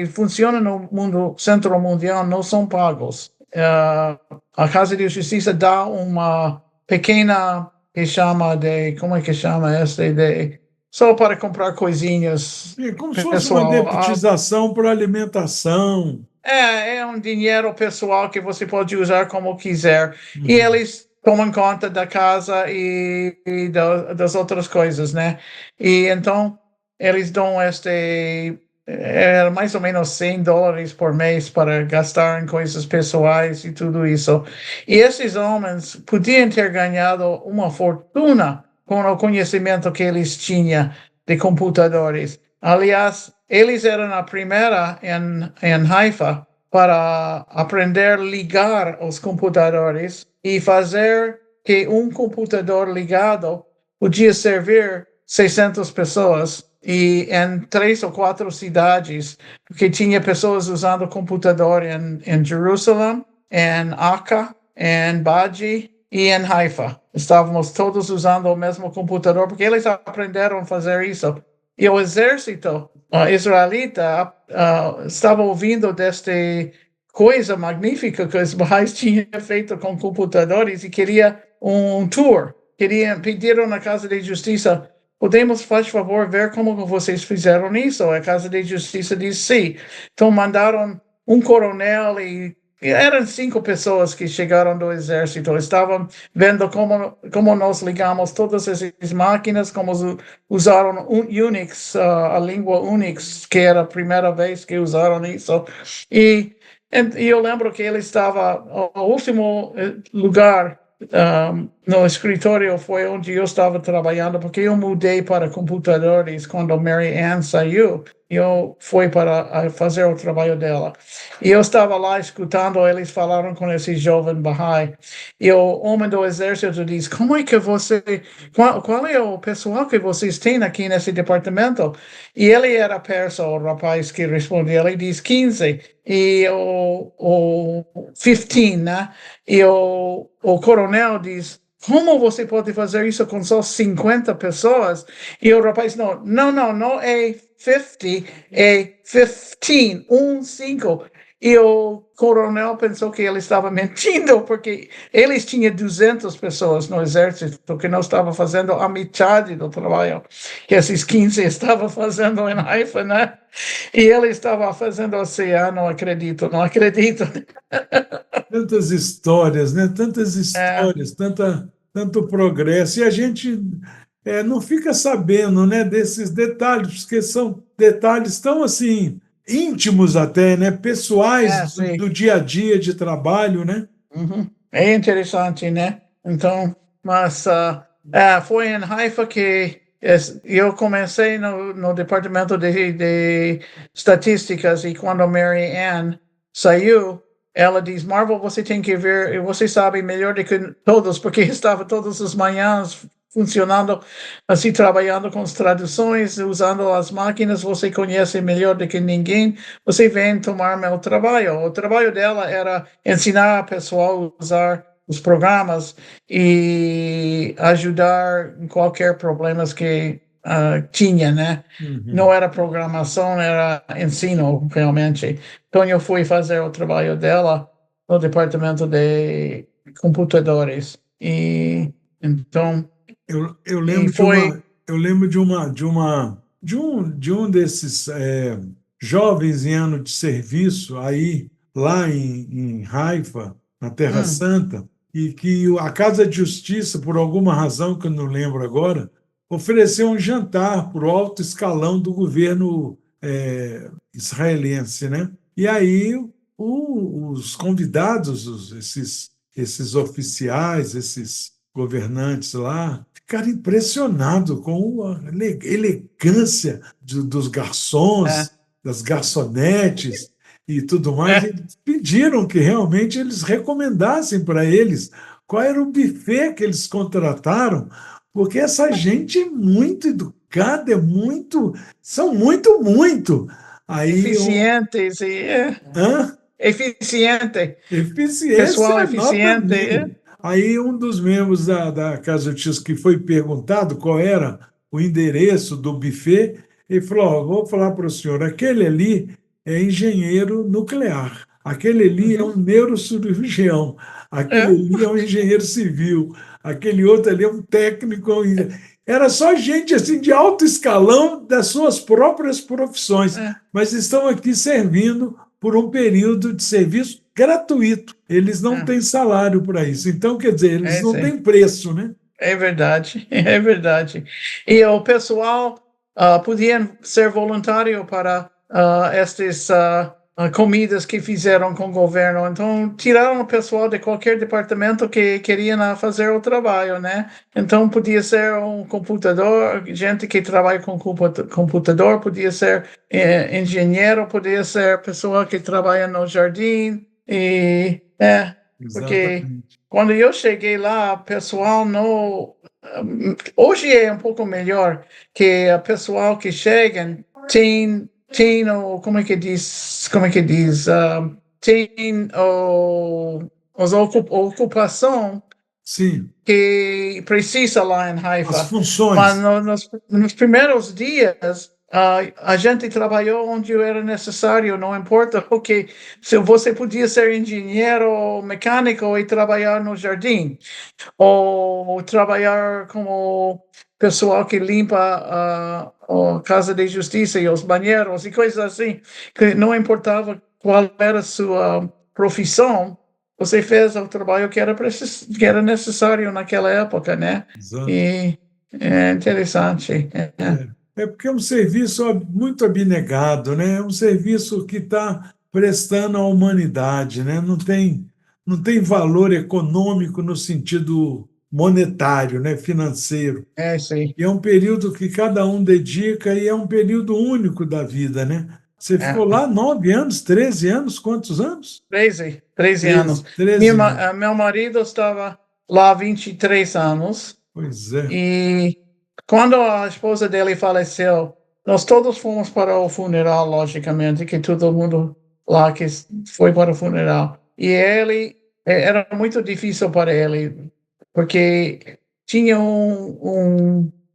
funcionam no mundo centro mundial não são pagos. A Casa de Justiça dá uma pequena, que chama de, como é que chama este, de só para comprar coisinhas É como se fosse uma pessoal. dedetização para alimentação. É um dinheiro pessoal que você pode usar como quiser. E Uhum. eles tomam conta da casa e das outras coisas, né? E então, eles dão mais ou menos US$ 100 por mês para gastar em coisas pessoais e tudo isso. E esses homens podiam ter ganhado uma fortuna com o conhecimento que eles tinham de computadores. Aliás, eles eram a primeira em Haifa para aprender a ligar os computadores e fazer que um computador ligado podia servir 600 pessoas e em 3 ou 4 cidades, porque tinha pessoas usando computador em Jerusalém, em Acre, em Baji e em Haifa. Estávamos todos usando o mesmo computador, porque eles aprenderam a fazer isso. E o exército israelita estava ouvindo desta coisa magnífica que os Bahá'ís tinham feito com computadores e queria um tour. Pediram na Casa de Justiça, podemos, faz favor, ver como vocês fizeram isso? A Casa de Justiça disse sim. Então mandaram um coronel e eram 5 pessoas que chegaram do exército. Estavam vendo como nós ligamos todas essas máquinas, como usaram Unix, a língua Unix, que era a primeira vez que usaram isso. E eu lembro que ele estava, o último lugar no escritório foi onde eu estava trabalhando, porque eu mudei para computadores quando Mary Ann saiu. Eu fui para fazer o trabalho dela. E eu estava lá escutando, eles falaram com esse jovem Bahá'í. E o homem do exército diz, como é que qual é o pessoal que vocês têm aqui nesse departamento? E ele era persa, o rapaz que respondeu, ele diz 15. E o 15, né? E o coronel diz, como você pode fazer isso com só 50 pessoas? E o rapaz, não é 50, é 15, 5. E o coronel pensou que ele estava mentindo, porque eles tinham 200 pessoas no exército que não estavam fazendo a metade do trabalho que esses 15 estavam fazendo em Haifa, né? E ele estava fazendo oceano, não acredito. Tantas histórias, né? Tantas É, histórias, tanto progresso. E a gente não fica sabendo, né, desses detalhes, porque são detalhes tão assim íntimos até, né? Pessoais sim. do dia a dia de trabalho, né? Uhum. É interessante, né? Então, mas foi em Haifa que eu comecei no departamento de estatísticas e quando Mary Ann saiu, ela diz, Marvel, você tem que ver, e você sabe melhor do que todos, porque estava todas as manhãs funcionando, assim, trabalhando com as traduções, usando as máquinas, você conhece melhor do que ninguém, você vem tomar meu trabalho. O trabalho dela era ensinar a pessoa a usar os programas e ajudar em qualquer problemas que tinha, né? Não Uhum. era programação, era ensino, realmente. Então, eu fui fazer o trabalho dela no departamento de computadores. E então, Eu e lembro de foi. uma, eu lembro de um desses jovens em ano de serviço aí lá em Haifa, na Terra Hum, Santa, e que a Casa de Justiça, por alguma razão que eu não lembro agora, ofereceu um jantar para o alto escalão do governo israelense, né? E aí os convidados, esses oficiais, esses governantes lá, ficaram impressionados com a elegância dos é, garçons, das garçonetes e tudo mais. E é, pediram que realmente eles recomendassem para eles qual era o buffet que eles contrataram, porque essa gente é muito educada, são muito. Aí, eficientes hã? eficiente, Eficiência pessoal é nota eficiente. mil. Aí um dos membros da Casa de Justiça que foi perguntado qual era o endereço do buffet, ele falou, ó, vou falar para o senhor, aquele ali é engenheiro nuclear, aquele ali é um Uhum, neurocirurgião, aquele é, ali é um engenheiro civil, aquele outro ali é um técnico. era só gente assim de alto escalão das suas próprias profissões, É, mas estão aqui servindo por um período de serviço gratuito. Eles não é, têm salário para isso. Então, quer dizer, eles é, não sim. têm preço, né? É verdade, é verdade. E o pessoal podia ser voluntário para estas comidas que fizeram com o governo. Então, tiraram o pessoal de qualquer departamento que queria fazer o trabalho, né? Então, podia ser um computador, gente que trabalha com computador, podia ser engenheiro, podia ser pessoa que trabalha no jardim. Porque Exatamente. quando eu cheguei lá, o pessoal não. Hoje é um pouco melhor que o pessoal que chega tem o, como é que diz, tem ocupação Sim, que precisa lá em as Haifa. Mas funções. nos primeiros dias, a gente trabalhou onde era necessário, não importa o que. Se você podia ser engenheiro ou mecânico e trabalhar no jardim, ou trabalhar como pessoal que limpa a casa de justiça e os banheiros e coisas assim, que não importava qual era a sua profissão, você fez o trabalho que era necessário naquela época, né? Exato. E é interessante. É porque é um serviço muito abnegado, né? É um serviço que está prestando à humanidade, né? Não tem valor econômico no sentido monetário, né? Financeiro. Sim. E é um período que cada um dedica e é um período único da vida, né? Você ficou É. lá 9 anos, 13 anos, quantos anos? 13 anos. 13 anos. Meu marido estava lá há 23 anos. Pois é, E quando a esposa dele faleceu, nós todos fomos para o funeral, logicamente, que todo mundo lá que foi para o funeral. E ele, era muito difícil para ele, porque tinha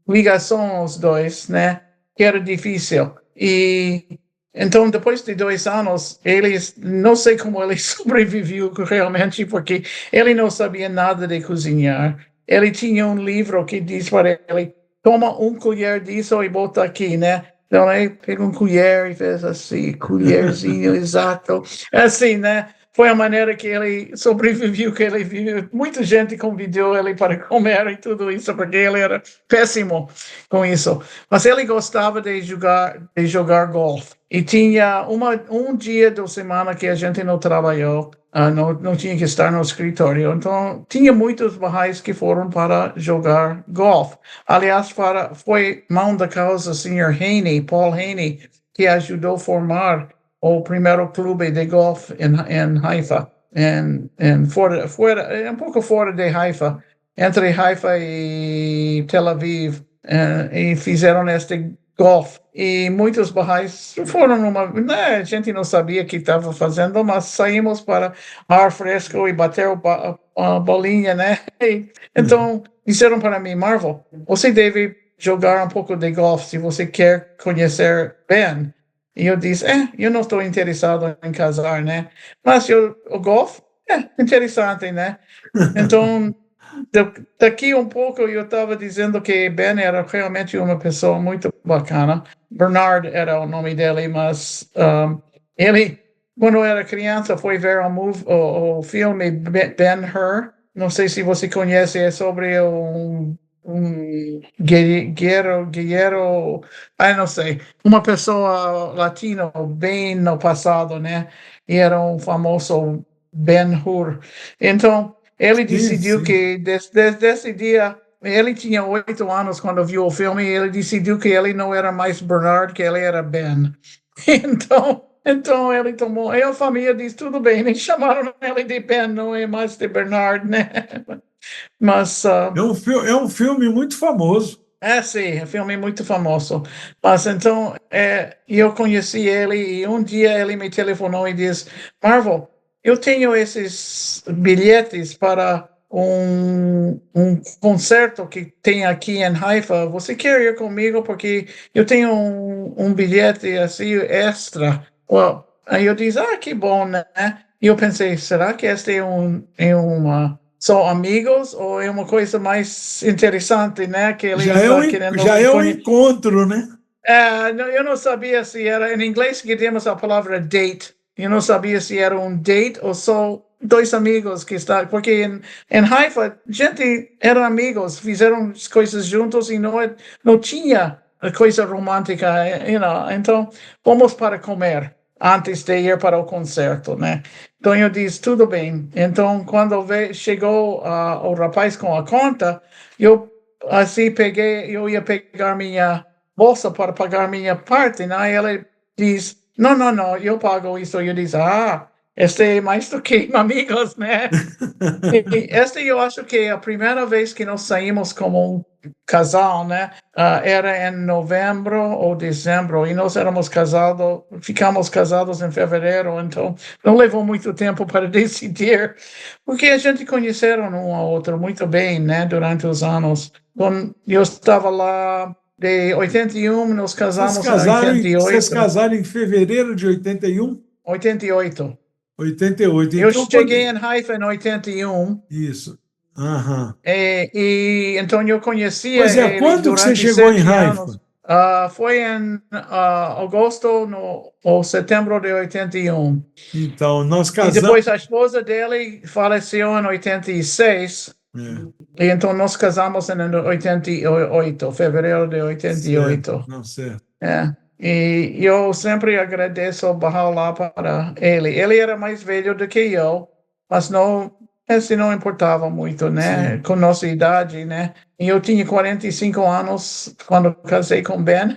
ligação os dois, né? Que era difícil. E então, depois de 2 anos, eles, não sei como ele sobreviveu realmente, porque ele não sabia nada de cozinhar. Ele tinha um livro que diz para ele, toma colher disso e bota aqui, né? Então ele pegou colher e fez assim, colherzinho exato, assim, né? Foi a maneira que ele sobreviveu, que ele viveu. Muita gente convidou ele para comer e tudo isso, porque ele era péssimo com isso. Mas ele gostava de jogar golfe. E tinha um dia da semana que a gente não trabalhou, não tinha que estar no escritório. Então, tinha muitos barrais que foram para jogar golfe. Aliás, foi mão da causa o senhor Haney, Paul Haney, que ajudou a formar o primeiro clube de golfe em Haifa. Um pouco fora de Haifa, entre Haifa e Tel Aviv, e fizeram este golfe. E muitos barrais foram né, a gente não sabia o que estava fazendo, mas saímos para ar fresco e bater a bolinha, né? Então, disseram para mim, Marvel, você deve jogar um pouco de golfe se você quer conhecer Ben. E eu disse, eu não estou interessado em casar, né? Mas o golfe é interessante, né? Então, daqui um pouco eu estava dizendo que Ben era realmente uma pessoa muito bacana. Bernard era o nome dele, mas ele, quando era criança, foi ver o filme Ben-Hur. Não sei se você conhece, é sobre um guerreiro, não sei, uma pessoa latino bem no passado, né? E era um famoso Ben-Hur. Então, ele sim, decidiu sim. que, desde esse dia, ele tinha 8 anos quando viu o filme, e ele decidiu que ele não era mais Bernard, que ele era Ben. Então ele tomou. Aí a família disse: tudo bem, eles chamaram ele de Ben, não é mais de Bernard, né? Mas, É um filme muito famoso. sim, é um filme muito famoso. Mas então, eu conheci ele e um dia ele me telefonou e disse: Marvel, eu tenho esses bilhetes para um concerto que tem aqui em Haifa. Você quer ir comigo? Porque eu tenho um bilhete assim extra. Aí eu disse: que bom, né? E eu pensei: será que este é uma são amigos ou é uma coisa mais interessante, né? Que ele Já está querendo já é um encontro, né? não, eu não sabia se era, em inglês que temos a palavra date. Eu não sabia se era um date ou só dois amigos que estão, porque em Haifa, gente eram amigos, fizeram coisas juntos e não tinha coisa romântica, Então, vamos para comer antes de ir para o concerto, né? Então eu disse, tudo bem. Então, quando chegou o rapaz com a conta, eu assim eu ia pegar minha bolsa para pagar minha parte, né? Ela diz, não, não, não, eu pago isso. Eu disse, este é mais do que amigos, né? E esta eu acho que é a primeira vez que nós saímos como um casal, né? Era em novembro ou dezembro e nós éramos casados, ficamos casados em fevereiro, então não levou muito tempo para decidir, porque a gente conheceram um ao outro muito bem, né? Durante os anos. Então, eu estava lá de 81, nos casamos em Vocês 88. casaram em fevereiro de 81? 88. 88. Eu Então, quando... cheguei em Haifa em 81. Isso. Aham. E então eu conhecia Pois é, ele quando que você durante chegou em 7 anos. Haifa? Foi em agosto ou setembro de 81. Então, nós E casamos. depois a esposa dele faleceu em 86. É, E então nós casamos em 88, fevereiro de certo, 88. não, certo. É. E eu sempre agradeço ao Bahá'u'lláh para ele. Ele era mais velho do que eu, mas não, esse não importava muito, né? Sim. Com nossa idade, né? E eu tinha 45 anos quando casei com Ben.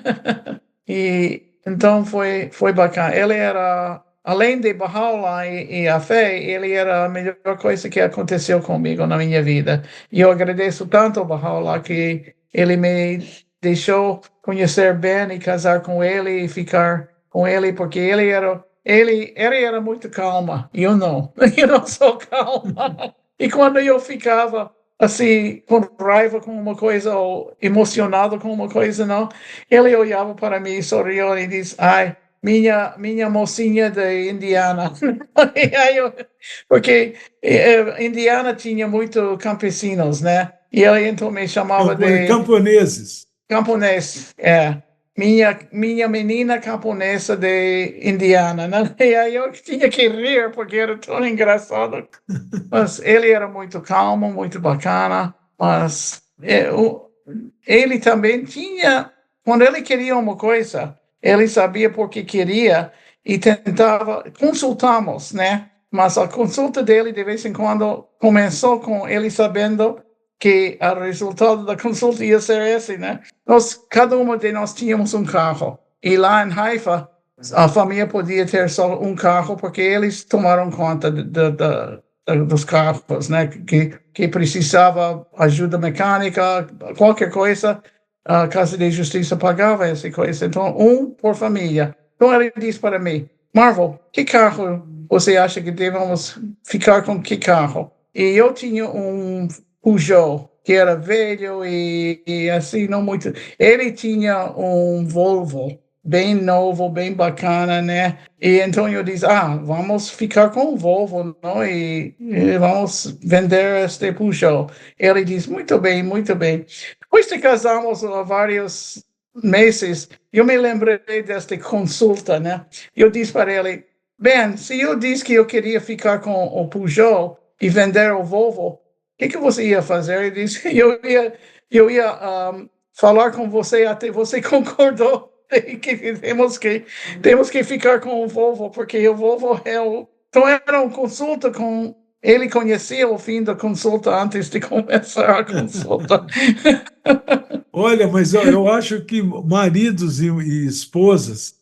E então foi bacana. Ele era, além de Bahá'u'lláh e a fé, ele era a melhor coisa que aconteceu comigo na minha vida. E eu agradeço tanto ao Bahá'u'lláh que ele me deixou conhecer Ben e casar com ele e ficar com ele, porque ele era muito calma, e eu não. Eu não sou calma. E quando eu ficava assim, com raiva com uma coisa ou emocionado com uma coisa, não, ele olhava para mim, sorriu e disse, ai, minha mocinha de Indiana. E aí porque Indiana tinha muito campesinos, né? E ele então me chamava de Camponeses. camponês, minha menina camponesa de Indiana, né? E aí eu tinha que rir porque era tão engraçado. Mas ele era muito calmo, muito bacana, mas ele também tinha, quando ele queria uma coisa, ele sabia porque queria e tentava, consultamos, né? Mas a consulta dele, de vez em quando, começou com ele sabendo que o resultado da consulta ia ser esse, né? Cada uma de nós tínhamos um carro. E lá em Haifa, a família podia ter só um carro porque eles tomaram conta dos carros, né? Que precisava ajuda mecânica, qualquer coisa, a Casa de Justiça pagava essa coisa. Então, um por família. Então, ele disse para mim, Marvel, que carro você acha que devemos ficar com que carro? E eu tinha um Peugeot, que era velho e assim, não muito. Ele tinha um Volvo, bem novo, bem bacana, né? E então eu disse, vamos ficar com o Volvo, não? E vamos vender este Peugeot. Ele disse, muito bem, muito bem. Depois de casamos há vários meses, eu me lembrei desta consulta, né? Eu disse para ele, Ben, se eu disse que eu queria ficar com o Peugeot e vender o Volvo, o que você ia fazer? Ele disse, eu ia falar com você até você concordou que temos que ficar com o Volvo, porque o Volvo é o... Então era uma consulta com... Ele conhecia o fim da consulta antes de começar a consulta. Olha, mas eu acho que maridos e esposas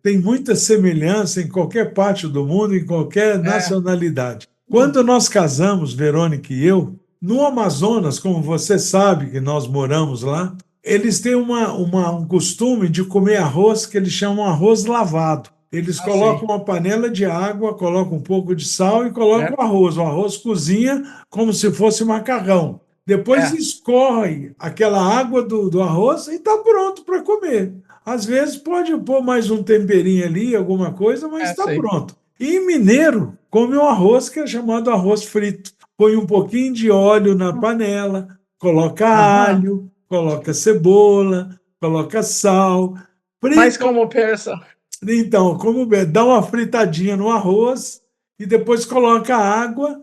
têm muita semelhança em qualquer parte do mundo, em qualquer nacionalidade. Quando nós casamos, Verônica e eu, no Amazonas, como você sabe que nós moramos lá, eles têm um costume de comer arroz que eles chamam arroz lavado. Eles colocam uma panela de água, colocam um pouco de sal e colocam o arroz. O arroz cozinha como se fosse macarrão. Depois escorre aquela água do arroz e está pronto para comer. Às vezes pode pôr mais um temperinho ali, alguma coisa, mas está pronto. E mineiro come o arroz que é chamado arroz frito. Põe um pouquinho de óleo na panela, coloca Aham. alho, coloca cebola, coloca sal, Mas frita. como persa. Então, como dá uma fritadinha no arroz e depois coloca água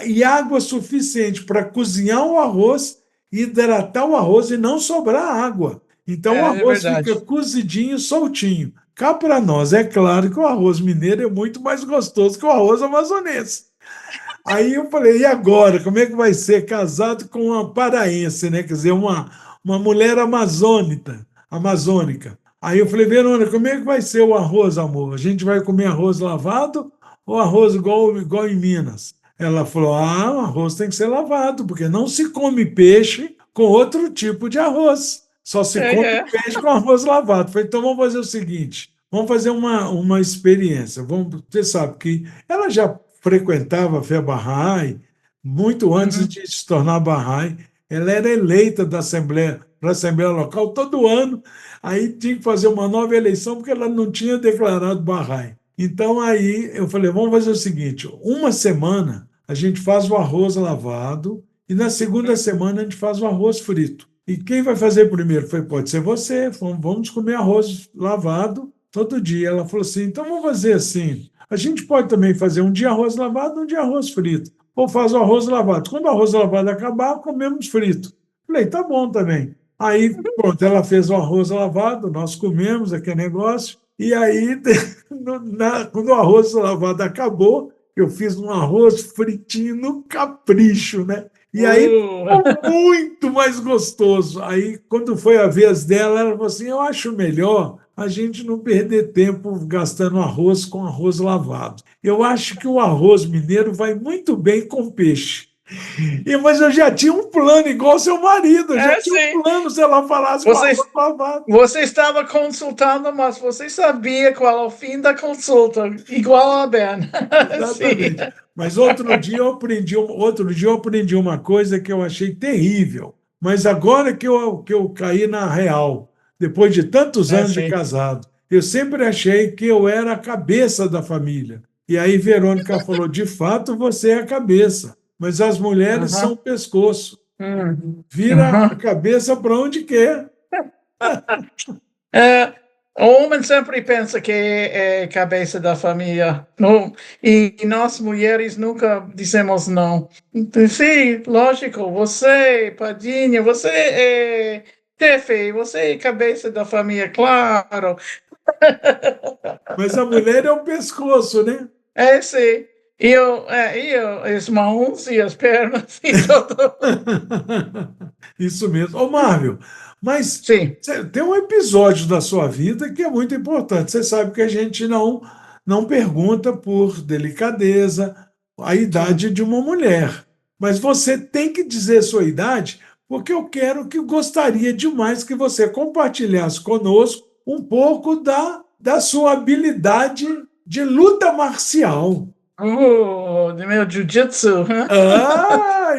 e água suficiente para cozinhar o arroz, hidratar o arroz e não sobrar água. Então o É arroz fica verdade. cozidinho, soltinho. Cá para nós, é claro que o arroz mineiro é muito mais gostoso que o arroz amazonense. Aí eu falei, e agora? Como é que vai ser casado com uma paraense, né? Quer dizer, uma mulher amazônica. Aí eu falei, Verônica, como é que vai ser o arroz, amor? A gente vai comer arroz lavado ou arroz igual em Minas? Ela falou, o arroz tem que ser lavado, porque não se come peixe com outro tipo de arroz. Só se É, come é. peixe com arroz lavado. Eu falei, então vamos fazer o seguinte, vamos fazer uma experiência. Você sabe que ela já frequentava a Fé Bahá'í muito antes Uhum. de se tornar Bahá'í. Ela era eleita da Assembleia, para a Assembleia Local todo ano, aí tinha que fazer uma nova eleição porque ela não tinha declarado Bahá'í. Então aí eu falei, vamos fazer o seguinte, uma semana a gente faz o arroz lavado e na segunda semana a gente faz o arroz frito. E quem vai fazer primeiro? Foi, pode ser você, vamos comer arroz lavado todo dia. Ela falou assim, então vamos fazer assim, a gente pode também fazer um dia arroz lavado, um dia arroz frito. Ou faz o arroz lavado. Quando o arroz lavado acabar, comemos frito. Falei, tá bom também. Aí, pronto, ela fez o arroz lavado, nós comemos aquele negócio. E aí, quando o arroz lavado acabou, eu fiz um arroz fritinho no capricho, né? E aí Uh. ficou muito mais gostoso. Aí, quando foi a vez dela, ela falou assim: eu acho melhor a gente não perder tempo gastando arroz com arroz lavado. Eu acho que o arroz mineiro vai muito bem com peixe. Mas eu já tinha um plano, igual seu marido, eu já É, tinha um sim. plano se ela falasse com Você, arroz lavado. você estava consultando, mas você sabia qual é o fim da consulta, igual a Ben. Sim. Exatamente. Mas outro dia eu aprendi uma coisa que eu achei terrível. Mas agora que eu caí na real, depois de tantos É, anos de sim. casado, eu sempre achei que eu era a cabeça da família. E aí Verônica falou: de fato você é a cabeça, mas as mulheres são o Uhum. pescoço. Uhum. Vira a Uhum. cabeça para onde quer. É, o homem sempre pensa que é cabeça da família. Não, e nós mulheres nunca dizemos não. Então, sim, lógico, você, Padinha, você é chefe, você é cabeça da família, claro. Mas a mulher é o pescoço, né? É, sim. E eu, as mãos e as pernas e tudo. Isso mesmo. Ô, Marvel, mas Sim. tem um episódio da sua vida que é muito importante. Você sabe que a gente não pergunta por delicadeza a idade de uma mulher. Mas você tem que dizer sua idade, porque eu gostaria demais que você compartilhasse conosco um pouco da sua habilidade de luta marcial. De meu jiu-jitsu.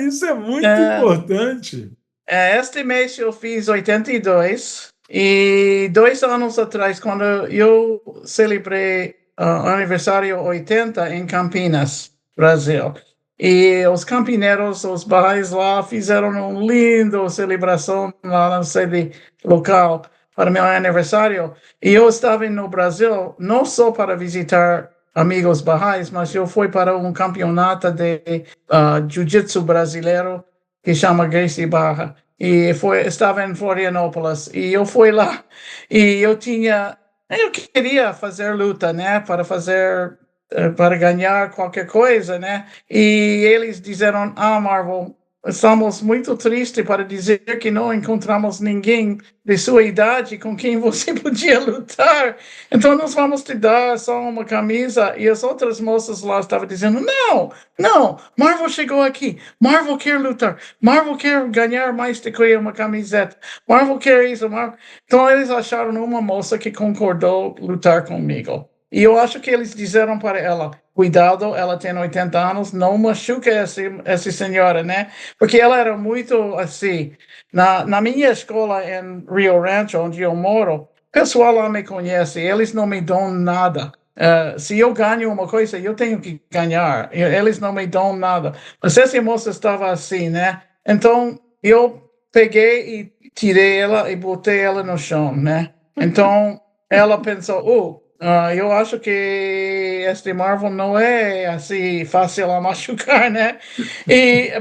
Isso é muito É, importante. este mês eu fiz 82 e 2 anos atrás, quando eu celebrei aniversário 80 em Campinas, Brasil. E os campineiros, os bairros lá, fizeram uma linda celebração lá na sede local para meu aniversário. E eu estava no Brasil não só para visitar amigos barrais, mas eu fui para um campeonato de jiu-jitsu brasileiro que chama Gracie Barra. E estava em Florianópolis. E eu fui lá e eu queria fazer luta, né? Para ganhar qualquer coisa, né? E eles disseram, Marvel, estamos muito tristes para dizer que não encontramos ninguém de sua idade com quem você podia lutar. Então nós vamos te dar só uma camisa. E as outras moças lá estavam dizendo, não, não, Marvel chegou aqui, Marvel quer lutar, Marvel quer ganhar mais do que uma camiseta, Marvel quer isso, Marvel. Então eles acharam uma moça que concordou lutar comigo. E eu acho que eles disseram para ela, cuidado, ela tem 80 anos, não machuca essa senhora, né? Porque ela era muito assim. Na minha escola em Rio Rancho, onde eu moro, o pessoal lá me conhece, eles não me dão nada. Se eu ganho uma coisa, eu tenho que ganhar. Eles não me dão nada. Mas essa moça estava assim, né? Então, eu peguei e tirei ela e botei ela no chão, né? Então, ela pensou, eu acho que este Marvel não é assim fácil a machucar, né?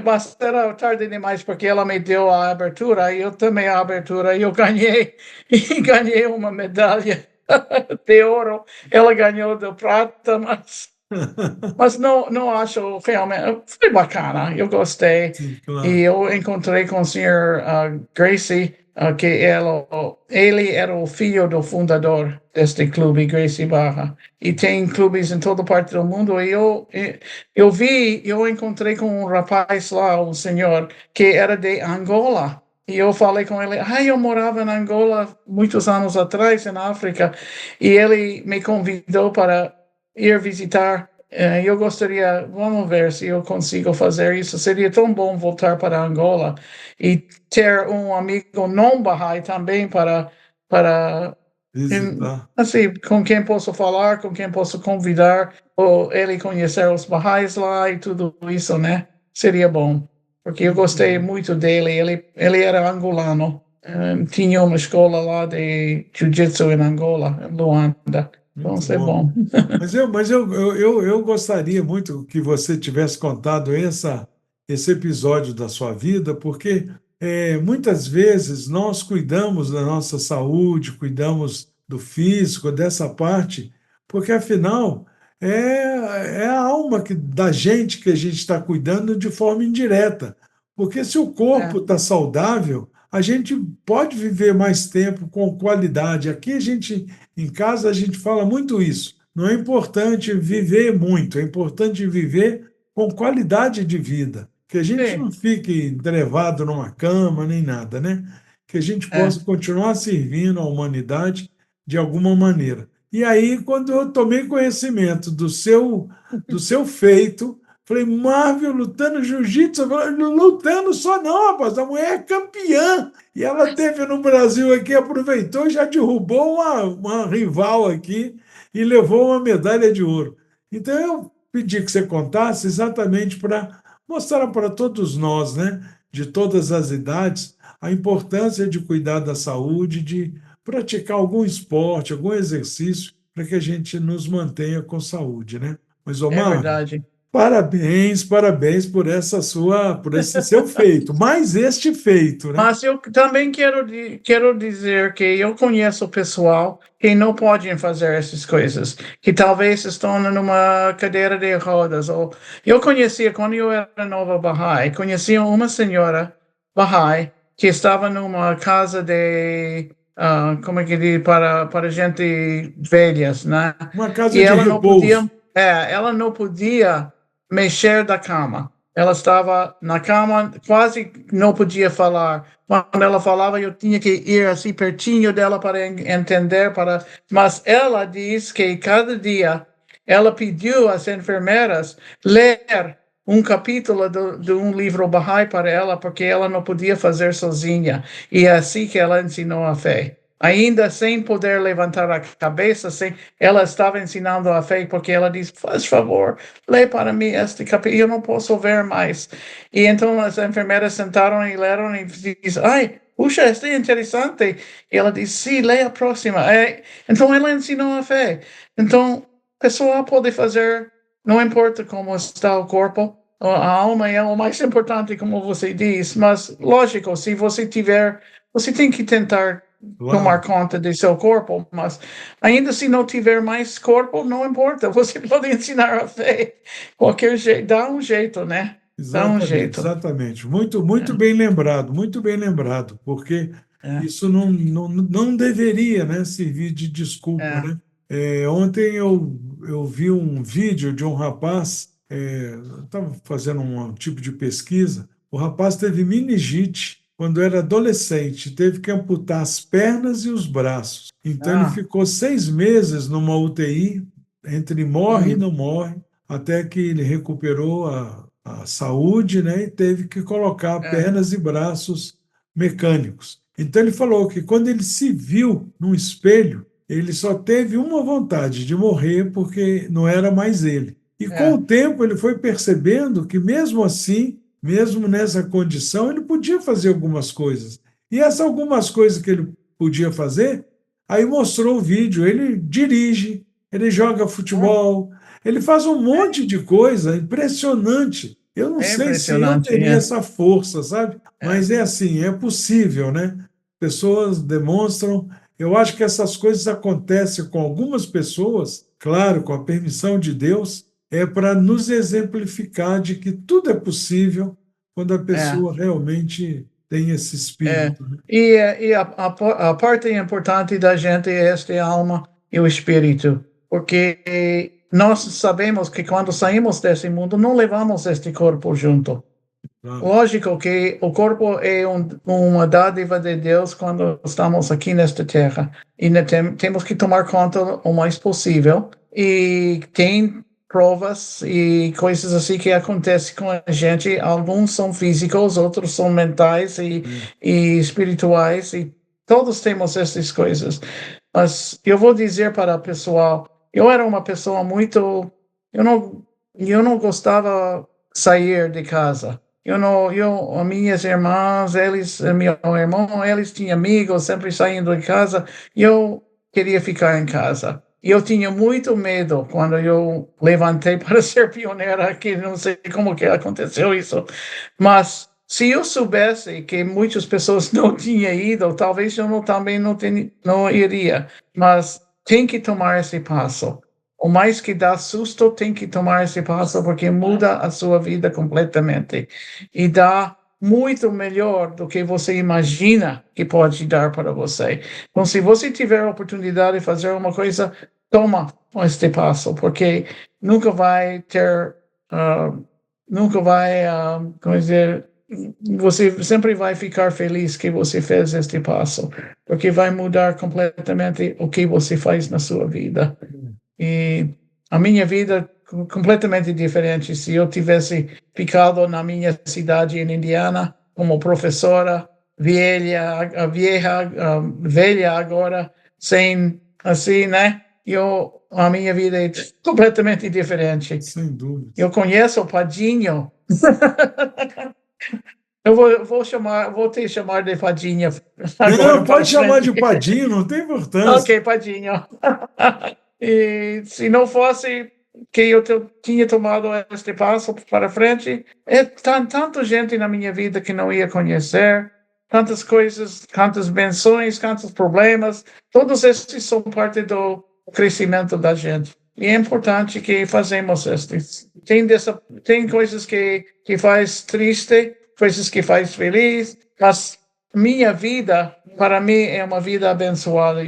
Mas era tarde demais porque ela me deu a abertura e eu tomei a abertura e eu ganhei e ganhei uma medalha de ouro. Ela ganhou de prata, mas não acho realmente. Foi bacana, eu gostei. Sim, E claro. eu encontrei com o senhor Gracie, que ele era o filho do fundador deste clube, Gracie Barra. E tem clubes em toda parte do mundo. Eu encontrei com um rapaz lá, um senhor, que era de Angola. E eu falei com ele, eu morava em Angola muitos anos atrás, na África, e ele me convidou para ir visitar. Eu gostaria, vamos ver se eu consigo fazer isso. Seria tão bom voltar para Angola e ter um amigo não Bahá'í também para Visitar. assim, com quem posso falar, com quem posso convidar, ou ele conhecer os Bahá'ís lá e tudo isso, né? Seria bom, porque eu Muito gostei bom. muito dele. Ele era angolano, tinha uma escola lá de jiu-jitsu em Angola, em Luanda. Então, Muito isso é bom. bom. Mas eu gostaria muito que você tivesse contado esse episódio da sua vida, porque muitas vezes nós cuidamos da nossa saúde, cuidamos do físico, dessa parte, porque afinal é a alma da gente que a gente está cuidando de forma indireta. Porque se o corpo É, está saudável, a gente pode viver mais tempo com qualidade. Aqui em casa, a gente fala muito isso. Não é importante viver muito, é importante viver com qualidade de vida. Que a gente sim, não fique entrevado numa cama nem nada, né? Que a gente é. possa continuar servindo à humanidade de alguma maneira. E aí, quando eu tomei conhecimento do seu feito, falei, Marvel lutando jiu-jitsu, eu falei, lutando só não, rapaz, a mulher é campeã. E ela teve no Brasil aqui, aproveitou e já derrubou uma rival aqui e levou uma medalha de ouro. Então eu pedi que você contasse exatamente para mostrar para todos nós, né, de todas as idades, a importância de cuidar da saúde, de praticar algum esporte, algum exercício, para que a gente nos mantenha com saúde, né? Mas, É Omar, verdade. parabéns, parabéns por esse seu feito, mais este feito, né? Mas eu também quero dizer que eu conheço pessoal que não podem fazer essas coisas, que talvez estão numa cadeira de rodas. Ou eu conhecia, quando eu era nova Bahá'í, conhecia uma senhora Bahá'í que estava numa casa de, como é que diz, para gente velhas, né? Uma casa E de ela não podia, repouso. ela não podia mexer da cama. Ela estava na cama, quase não podia falar. Quando ela falava, eu tinha que ir assim pertinho dela para entender. Mas ela diz que cada dia ela pediu às enfermeiras ler um capítulo de um livro Bahá'í para ela, porque ela não podia fazer sozinha. E é assim que ela ensinou a fé. Ainda sem poder levantar a cabeça, ela estava ensinando a fé, porque ela diz: faz favor, lê para mim este capítulo, eu não posso ver mais. E então as enfermeiras sentaram e leram e diz, puxa, isso é interessante. E ela diz, sim, lê a próxima. Então ela ensinou a fé. Então, a pessoa pode fazer, não importa como está o corpo, a alma é o mais importante, como você diz, mas lógico, se você tiver, você tem que tentar tomar Claro, conta de seu corpo, mas ainda se não tiver mais corpo, não importa, você pode ensinar a fé. Qualquer jeito, dá um jeito, né? Dá um exatamente, jeito. exatamente. Muito bem lembrado, porque É, isso não deveria, né, servir de desculpa, é, né? Ontem eu vi um vídeo de um rapaz, estava fazendo um tipo de pesquisa, o rapaz teve meningite quando era adolescente, teve que amputar as pernas e os braços. Então ele ah, ficou 6 meses numa UTI, entre morre e hum, não morre, até que ele recuperou a saúde, né, e teve que colocar é, pernas e braços mecânicos. Então ele falou que quando ele se viu num espelho, ele só teve uma vontade, de morrer, porque não era mais ele. E com o tempo ele foi percebendo que mesmo assim, mesmo nessa condição, ele podia fazer algumas coisas. E essas algumas coisas que ele podia fazer, aí mostrou o vídeo, ele dirige, ele joga futebol, ele faz um monte de coisa impressionante. Eu não É sei se eu impressionante, teria essa força, sabe? Mas é assim, é possível, né? Pessoas demonstram. Eu acho que essas coisas acontecem com algumas pessoas, claro, com a permissão de Deus, é para nos exemplificar de que tudo é possível quando a É. pessoa realmente tem esse É, espírito, né? e a parte importante da gente é esta alma e o espírito, porque nós sabemos que quando saímos desse mundo não levamos este corpo junto. Claro. Lógico que o corpo é uma dádiva de Deus quando estamos aqui nesta terra e temos que tomar conta o mais possível. E tem provas e coisas assim que acontecem com a gente. Alguns são físicos, outros são mentais e espirituais, e todos temos essas coisas. Mas eu vou dizer para o pessoal, eu era uma pessoa muito, eu não gostava sair de casa. Minhas irmãs, meu irmão, eles tinham amigos sempre saindo de casa, e eu queria ficar em casa. E eu tinha muito medo quando eu levantei para ser pioneira aqui, não sei como que aconteceu isso, mas se eu soubesse que muitas pessoas não tinham ido, talvez eu também não iria, mas tem que tomar esse passo. O mais que dá susto, tem que tomar esse passo, porque muda a sua vida completamente e dá muito melhor do que você imagina que pode dar para você. Então, se você tiver a oportunidade de fazer uma coisa, toma este passo, porque nunca vai ter, nunca vai, como dizer, você sempre vai ficar feliz que você fez este passo, porque vai mudar completamente o que você faz na sua vida. E a minha vida completamente diferente. Se eu tivesse ficado na minha cidade em Indiana como professora, velha agora, sem assim, né? A minha vida é completamente diferente. Sem dúvida. Eu conheço o Padinho. Vou te chamar de Padinho agora Não, para pode chamar frente. de Padinho, não tem importância. Ok, Padinho. E se não fosse que eu tinha tomado este passo para frente, tanta gente na minha vida que não ia conhecer, tantas coisas, tantas benções, tantos problemas, todos esses são parte do crescimento da gente. E é importante que fazemos estes. Tem coisas que faz triste, coisas que faz feliz, mas minha vida, para mim, é uma vida abençoada.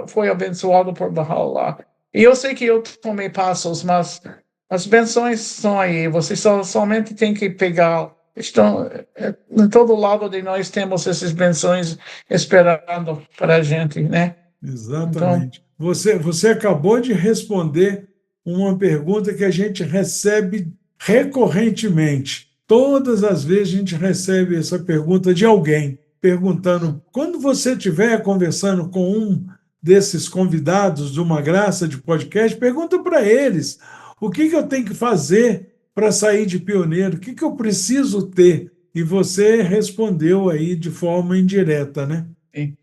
Fui abençoado por Bahá'u'lláh. E eu sei que eu tomei passos, mas as benções estão aí. Você somente tem que pegar. Em todo lado de nós temos essas benções esperando para a gente, né? Então, Exatamente. Você acabou de responder uma pergunta que a gente recebe recorrentemente. Todas as vezes a gente recebe essa pergunta de alguém, perguntando: quando você estiver conversando com um desses convidados de Uma Graça de podcast, pergunta para eles o que eu tenho que fazer para sair de pioneiro, o que eu preciso ter. E você respondeu aí de forma indireta, né? e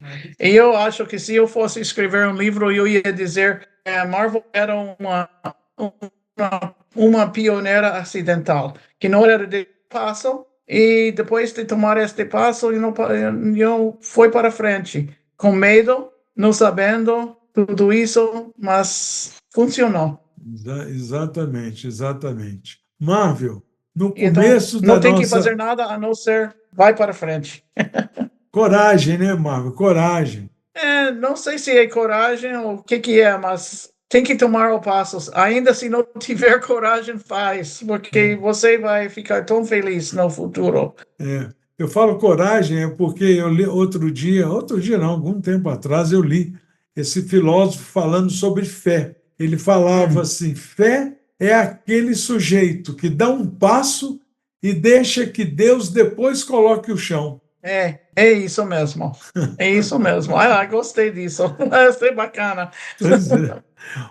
eu acho que se eu fosse escrever um livro, eu ia dizer que a Marvel era uma pioneira acidental, que não era de passo, e depois de tomar este passo, eu foi para frente, com medo, não sabendo tudo isso, mas funcionou. Exatamente, exatamente. Marvel, no Então, começo da não tem que fazer nossa nada a não ser vai para frente. coragem, né, Marvel? Coragem. Não sei se é coragem ou o que é, mas tem que tomar o passo. Ainda se não tiver coragem, faz, porque você vai ficar tão feliz no futuro. Eu falo coragem é porque eu li outro dia não, algum tempo atrás, eu li esse filósofo falando sobre fé. Ele falava assim: fé é aquele sujeito que dá um passo e deixa que Deus depois coloque o chão. É isso mesmo. É isso mesmo. Ah, gostei disso. Isso é bacana. Pois é.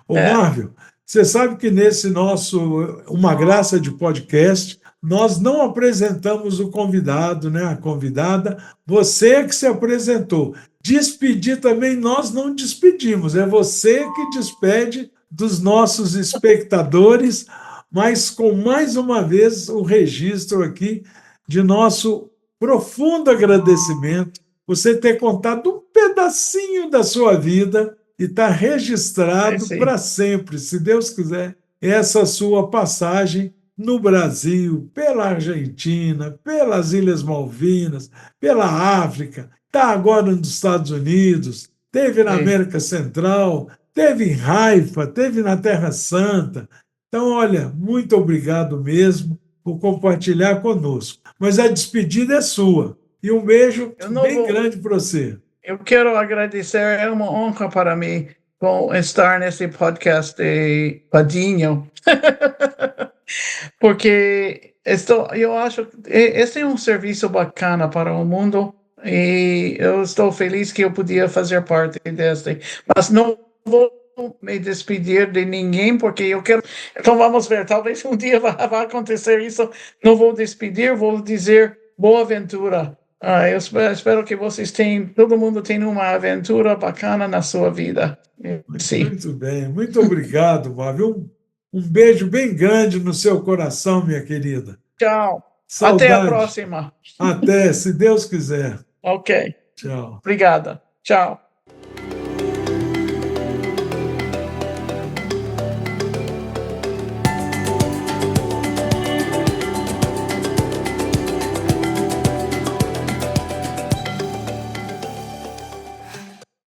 Ô, É, Marvio, você sabe que nesse nosso Uma Graça de Podcast, nós não apresentamos o convidado, né, a convidada, você é que se apresentou. Despedir também nós não despedimos, é você que despede dos nossos espectadores, mas com mais uma vez o registro aqui de nosso profundo agradecimento, você ter contado um pedacinho da sua vida e está registrado sim. para sempre, se Deus quiser, essa sua passagem no Brasil, pela Argentina, pelas Ilhas Malvinas, pela África, está agora nos Estados Unidos, teve na Sim. América Central, teve em Haifa, teve na Terra Santa. Então, olha, muito obrigado mesmo por compartilhar conosco. Mas a despedida é sua. E um beijo Eu não bem vou. grande para você. Eu quero agradecer, é uma honra para mim com estar nesse podcast de Padinho, porque eu acho que esse é um serviço bacana para o mundo e eu estou feliz que eu podia fazer parte deste, mas não vou me despedir de ninguém porque eu quero. Então vamos ver, talvez um dia vai acontecer isso. Não vou despedir, vou dizer boa aventura. Eu espero que vocês tenham, todo mundo tenha uma aventura bacana na sua vida. Sim. Muito bem, muito obrigado, Marvel. Um beijo bem grande no seu coração, minha querida. Tchau. Até a Saudade. próxima. Até, se Deus quiser. Ok. Tchau. Obrigada. Tchau.